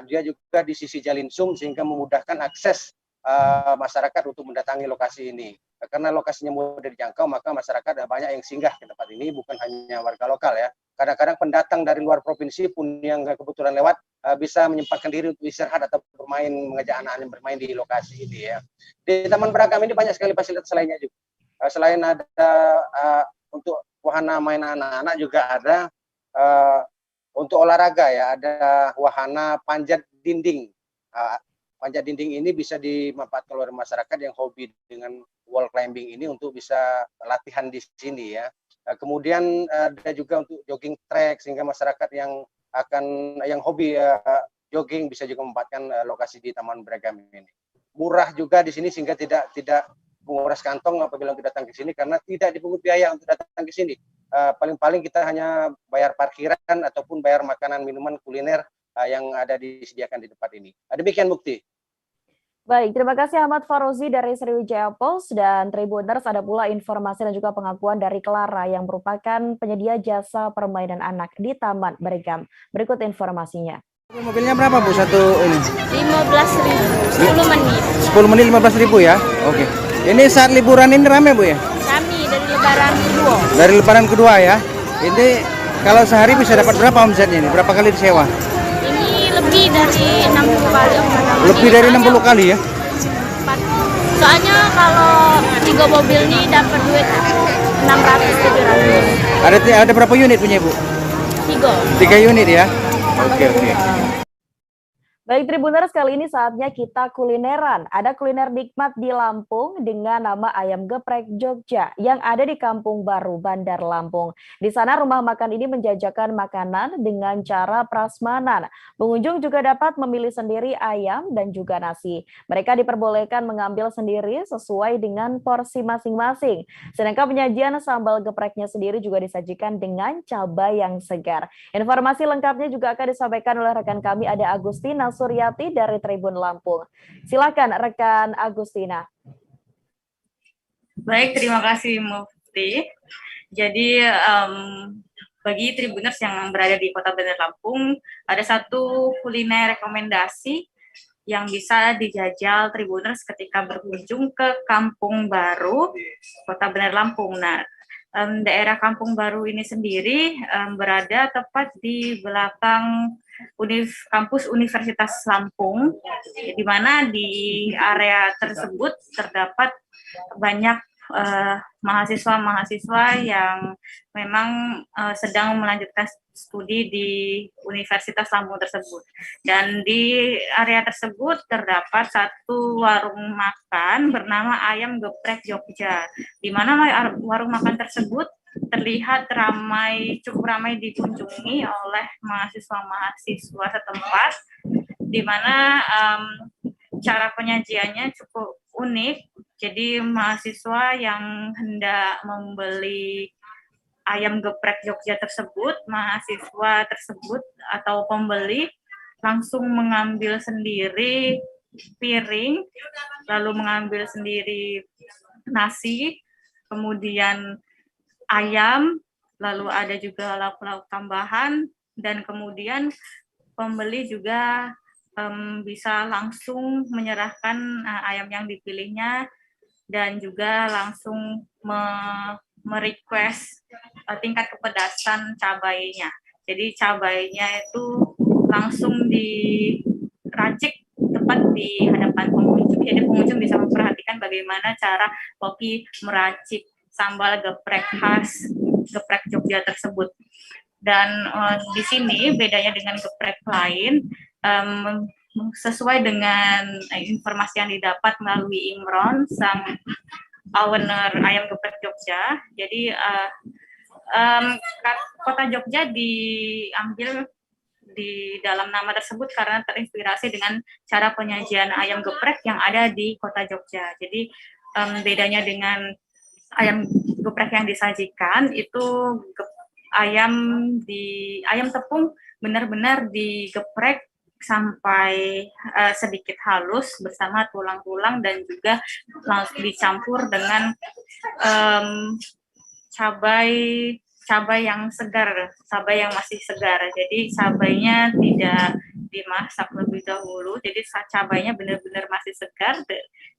Dia juga di sisi Jalinsum sehingga memudahkan akses masyarakat untuk mendatangi lokasi ini. Karena lokasinya mudah dijangkau, maka masyarakat banyak yang singgah ke tempat ini, bukan hanya warga lokal ya. Kadang-kadang pendatang dari luar provinsi pun yang kebetulan lewat bisa menyempatkan diri untuk istirahat atau bermain, mengajak anak-anak bermain di lokasi ini ya. Di Taman Beregam ini banyak sekali fasilitas lainnya juga. Selain ada untuk wahana main anak-anak juga ada untuk olahraga ya, ada wahana panjat dinding. Panjat dinding ini bisa dimanfaatkan oleh masyarakat yang hobi dengan wall climbing ini untuk bisa latihan di sini ya. Kemudian ada juga untuk jogging track sehingga masyarakat yang hobi jogging bisa juga memanfaatkan lokasi di Taman Beregam ini. Murah juga di sini sehingga tidak menguras kantong apabila kita datang ke sini karena tidak dipungut biaya untuk datang ke sini. Paling-paling kita hanya bayar parkiran ataupun bayar makanan, minuman, kuliner yang ada disediakan di tempat ini. Demikian Mukti. Baik, terima kasih Ahmad Farozi dari Sriwijaya Pos dan Tribuners. Ada pula informasi dan juga pengakuan dari Clara yang merupakan penyedia jasa permainan anak di Taman Beregam. Berikut informasinya. Mobilnya berapa Bu satu ini? 15.000, 10 menit. 10 menit 15.000 ya? Oke. Ini saat liburan ini ramai Bu ya? Kami dari lebaran kedua. Dari lebaran kedua ya? Ini kalau sehari bisa dapat berapa omsetnya ini? Berapa kali disewa? Lebih dari 60 kali. Lebih dari 60 kali ya? Soalnya kalau 3 mobil ini dapat duit 600-700. Ada berapa unit punya Ibu? 3. 3 unit ya? Oke. Baik Tribuners, kali ini saatnya kita kulineran. Ada kuliner nikmat di Lampung dengan nama Ayam Geprek Jogja yang ada di Kampung Baru, Bandar Lampung. Di sana rumah makan ini menjajakan makanan dengan cara prasmanan. Pengunjung juga dapat memilih sendiri ayam dan juga nasi. Mereka diperbolehkan mengambil sendiri sesuai dengan porsi masing-masing. Sedangkan penyajian sambal gepreknya sendiri juga disajikan dengan cabai yang segar. Informasi lengkapnya juga akan disampaikan oleh rekan kami, ada Agustina Suryati dari Tribun Lampung. Silakan rekan Agustina. Baik, terima kasih Mufti. Jadi bagi Tribuners yang berada di Kota Bandar Lampung, ada satu kuliner rekomendasi yang bisa dijajal Tribuners ketika berkunjung ke Kampung Baru, Kota Bandar Lampung. Nah, daerah Kampung Baru ini sendiri berada tepat di belakang kampus Universitas Lampung, di mana di area tersebut terdapat banyak mahasiswa-mahasiswa yang memang sedang melanjutkan studi di Universitas Lampung tersebut. Dan di area tersebut terdapat satu warung makan bernama Ayam Geprek Jogja, di mana warung makan tersebut terlihat cukup ramai dikunjungi oleh mahasiswa-mahasiswa setempat, di mana cara penyajiannya cukup unik. Jadi mahasiswa yang hendak membeli ayam geprek Jogja tersebut, mahasiswa tersebut atau pembeli langsung mengambil sendiri piring, lalu mengambil sendiri nasi, kemudian ayam, lalu ada juga lauk-lauk tambahan, dan kemudian pembeli juga bisa langsung menyerahkan ayam yang dipilihnya dan juga langsung merequest tingkat kepedasan cabainya. Jadi cabainya itu langsung diracik tepat di hadapan pengunjung. Jadi pengunjung bisa memperhatikan bagaimana cara koki meracik sambal geprek khas geprek Jogja tersebut. Dan di sini bedanya dengan geprek lain, sesuai dengan informasi yang didapat melalui Imron, sang owner Ayam Geprek Jogja. Jadi kota Jogja diambil di dalam nama tersebut karena terinspirasi dengan cara penyajian ayam geprek yang ada di kota Jogja. Jadi bedanya dengan ayam geprek yang disajikan itu ayam tepung benar-benar digeprek sampai sedikit halus bersama tulang-tulang dan juga langsung dicampur dengan cabai yang segar, cabai yang masih segar. Jadi cabainya tidak dimasak lebih dahulu, jadi cabainya benar-benar masih segar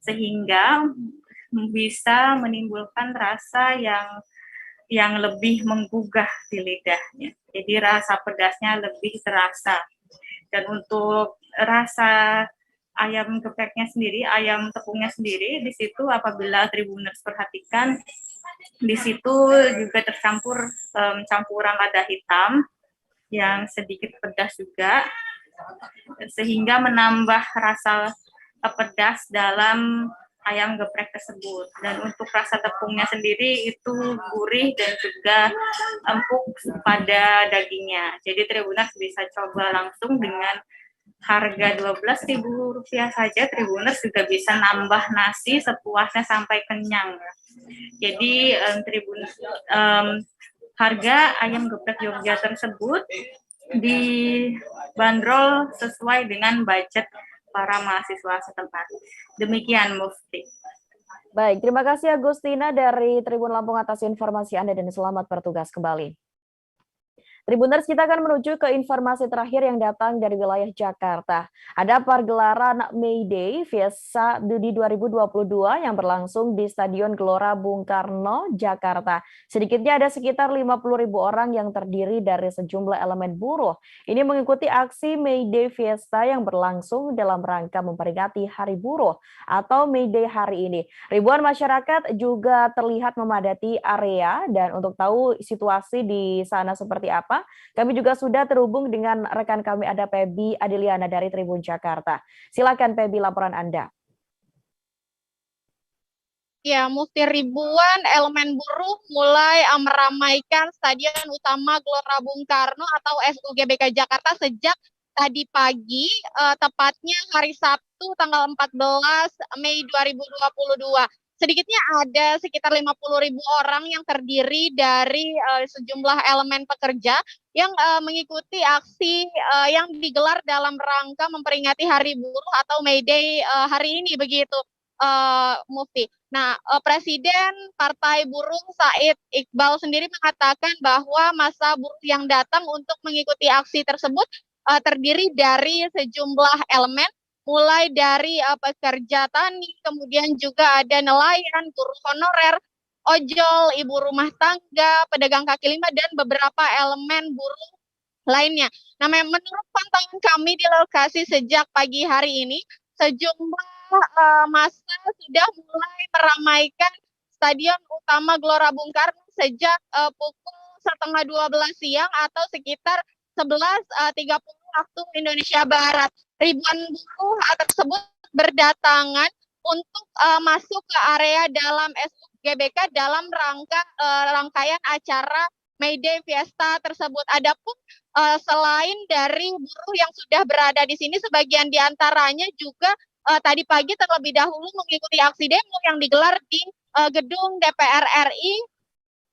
sehingga bisa menimbulkan rasa yang lebih menggugah di lidahnya. Jadi rasa pedasnya lebih terasa. Dan untuk rasa ayam gepreknya sendiri, ayam tepungnya sendiri, di situ apabila Tribuners perhatikan, di situ juga tercampur campuran lada hitam yang sedikit pedas juga, sehingga menambah rasa pedas dalam ayam geprek tersebut. Dan untuk rasa tepungnya sendiri itu gurih dan juga empuk pada dagingnya. Jadi Tribuners bisa coba langsung dengan harga Rp12.000 saja. Tribuners juga bisa nambah nasi sepuasnya sampai kenyang. Jadi harga ayam geprek Jogja tersebut dibanderol sesuai dengan budget para mahasiswa setempat. Demikian Mufti. Baik, terima kasih Agustina dari Tribun Lampung atas informasi Anda dan selamat bertugas kembali. Tribuners, kita akan menuju ke informasi terakhir yang datang dari wilayah Jakarta. Ada pergelaran May Day Fiesta di 2022 yang berlangsung di Stadion Gelora Bung Karno, Jakarta. Sedikitnya ada sekitar 50.000 orang yang terdiri dari sejumlah elemen buruh. Ini mengikuti aksi May Day Fiesta yang berlangsung dalam rangka memperingati Hari Buruh atau May Day hari ini. Ribuan masyarakat juga terlihat memadati area, dan untuk tahu situasi di sana seperti apa, Utama. Kami juga sudah terhubung dengan rekan kami, ada Febi Adiliana dari Tribun Jakarta. Silakan Febi, laporan Anda. Ya, Mufti, ribuan elemen buruh mulai meramaikan Stadion Utama Gelora Bung Karno atau SUGBK Jakarta sejak tadi pagi, tepatnya hari Sabtu tanggal 14 Mei 2022. Sedikitnya ada sekitar 50.000 orang yang terdiri dari sejumlah elemen pekerja yang mengikuti aksi yang digelar dalam rangka memperingati Hari Buruh atau May Day hari ini, begitu. Mufti. Nah, Presiden Partai Buruh Said Iqbal sendiri mengatakan bahwa massa buruh yang datang untuk mengikuti aksi tersebut terdiri dari sejumlah elemen, mulai dari pekerja tani, kemudian juga ada nelayan, buruh honorer, ojol, ibu rumah tangga, pedagang kaki lima, dan beberapa elemen buruh lainnya. Nah, menurut pantauan kami di lokasi sejak pagi hari ini, sejumlah massa sudah mulai meramaikan Stadion Utama Gelora Bung Karno sejak pukul 11:30 siang atau sekitar 11:30 waktu Indonesia Barat. Ribuan buruh tersebut berdatangan untuk masuk ke area dalam SUGBK dalam rangkaian acara May Day Fiesta tersebut. Adapun selain dari buruh yang sudah berada di sini, sebagian diantaranya juga tadi pagi terlebih dahulu mengikuti aksi demo yang digelar di gedung DPR RI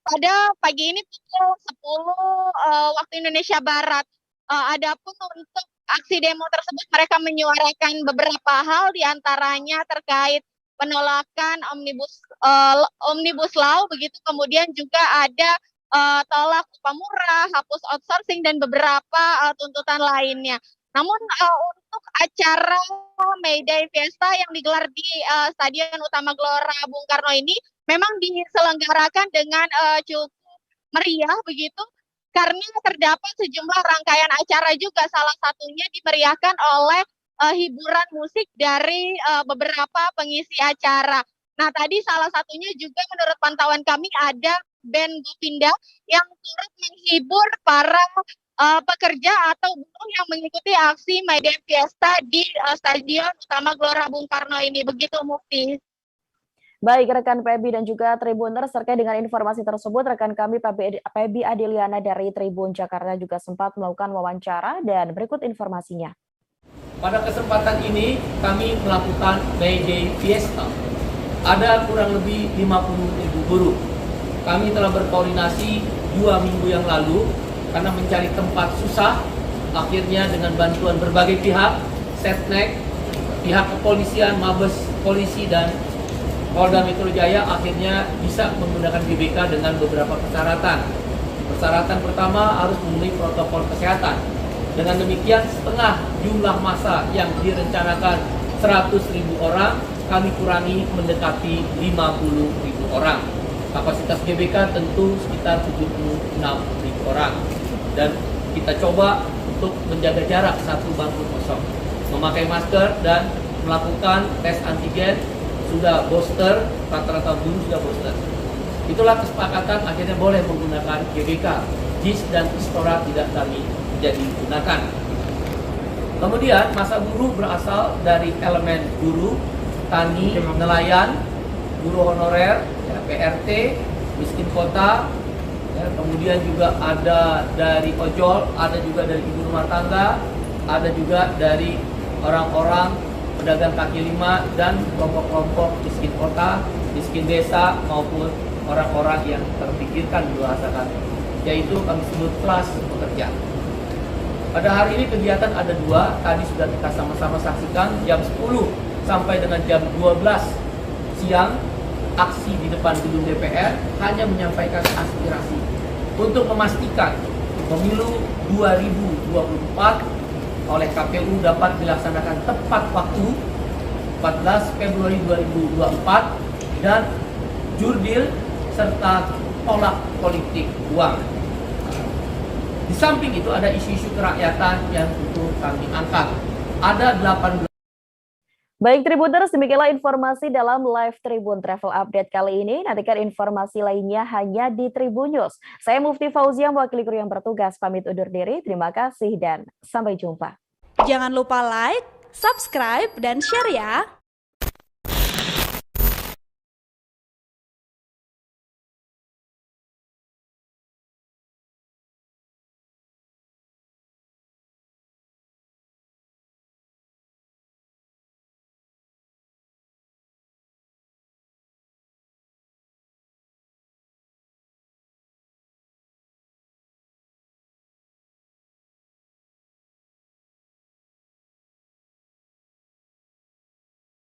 pada pagi ini pukul 10 waktu Indonesia Barat. Adapun untuk aksi demo tersebut, mereka menyuarakan beberapa hal, diantaranya terkait penolakan omnibus law, begitu, kemudian juga ada tolak upah murah, hapus outsourcing, dan beberapa tuntutan lainnya. Namun untuk acara May Day Fiesta yang digelar di Stadion Utama Gelora Bung Karno ini memang diselenggarakan dengan cukup meriah, begitu, karena terdapat sejumlah rangkaian acara juga, salah satunya dimeriahkan oleh hiburan musik dari beberapa pengisi acara. Nah, tadi salah satunya juga menurut pantauan kami ada band Govinda yang turut menghibur para pekerja atau buruh yang mengikuti aksi May Day Fiesta di Stadion Utama Gelora Bung Karno ini. Begitu, Mufti. Baik, rekan Febi dan juga Tribuners, terkait dengan informasi tersebut, rekan kami Febi Adiliana dari Tribun Jakarta juga sempat melakukan wawancara dan berikut informasinya. Pada kesempatan ini kami melakukan May Day Fiesta. Ada kurang lebih 50.000 buruh. Kami telah berkoordinasi 2 minggu yang lalu karena mencari tempat susah. Akhirnya dengan bantuan berbagai pihak, Setnek, pihak kepolisian, Mabes Polisi, dan Polda Metro Jaya akhirnya bisa menggunakan GBK dengan beberapa persyaratan. Persyaratan pertama harus memenuhi protokol kesehatan. Dengan demikian, setengah jumlah massa yang direncanakan 100.000 orang, kami kurangi mendekati 50.000 orang. Kapasitas GBK tentu sekitar 76.000 orang. Dan kita coba untuk menjaga jarak satu bangku kosong, memakai masker dan melakukan tes antigen. Sudah booster, rata-rata buruh sudah booster. Itulah kesepakatan, akhirnya boleh menggunakan GBK. JIS dan Istora tidak kami jadi gunakan. Kemudian massa buruh berasal dari elemen buruh, tani, nelayan, buruh honorer, ya, PRT, miskin kota, ya, kemudian juga ada dari ojol, ada juga dari ibu rumah tangga, ada juga dari orang-orang pedagang kaki lima, dan kelompok-kelompok miskin kota, miskin desa, maupun orang-orang yang terpikirkan membahasakan, yaitu kami sebut kelas pekerja. Pada hari ini kegiatan ada 2, tadi sudah kita sama-sama saksikan, jam 10 sampai dengan jam 12 siang, aksi di depan gedung DPR hanya menyampaikan aspirasi untuk memastikan pemilu 2024 oleh KPU dapat dilaksanakan tepat waktu 14 Februari 2024 dan jurdil serta tolak politik uang. Di samping itu ada isu-isu kerakyatan yang tentu kami angkat. Ada 18 Baik Tribuners, demikianlah informasi dalam live Tribun Travel Update kali ini. Nantikan informasi lainnya hanya di Tribun News. Saya Mufti Fauzia, mewakili kru yang bertugas, pamit undur diri. Terima kasih dan sampai jumpa. Jangan lupa like, subscribe, dan share ya.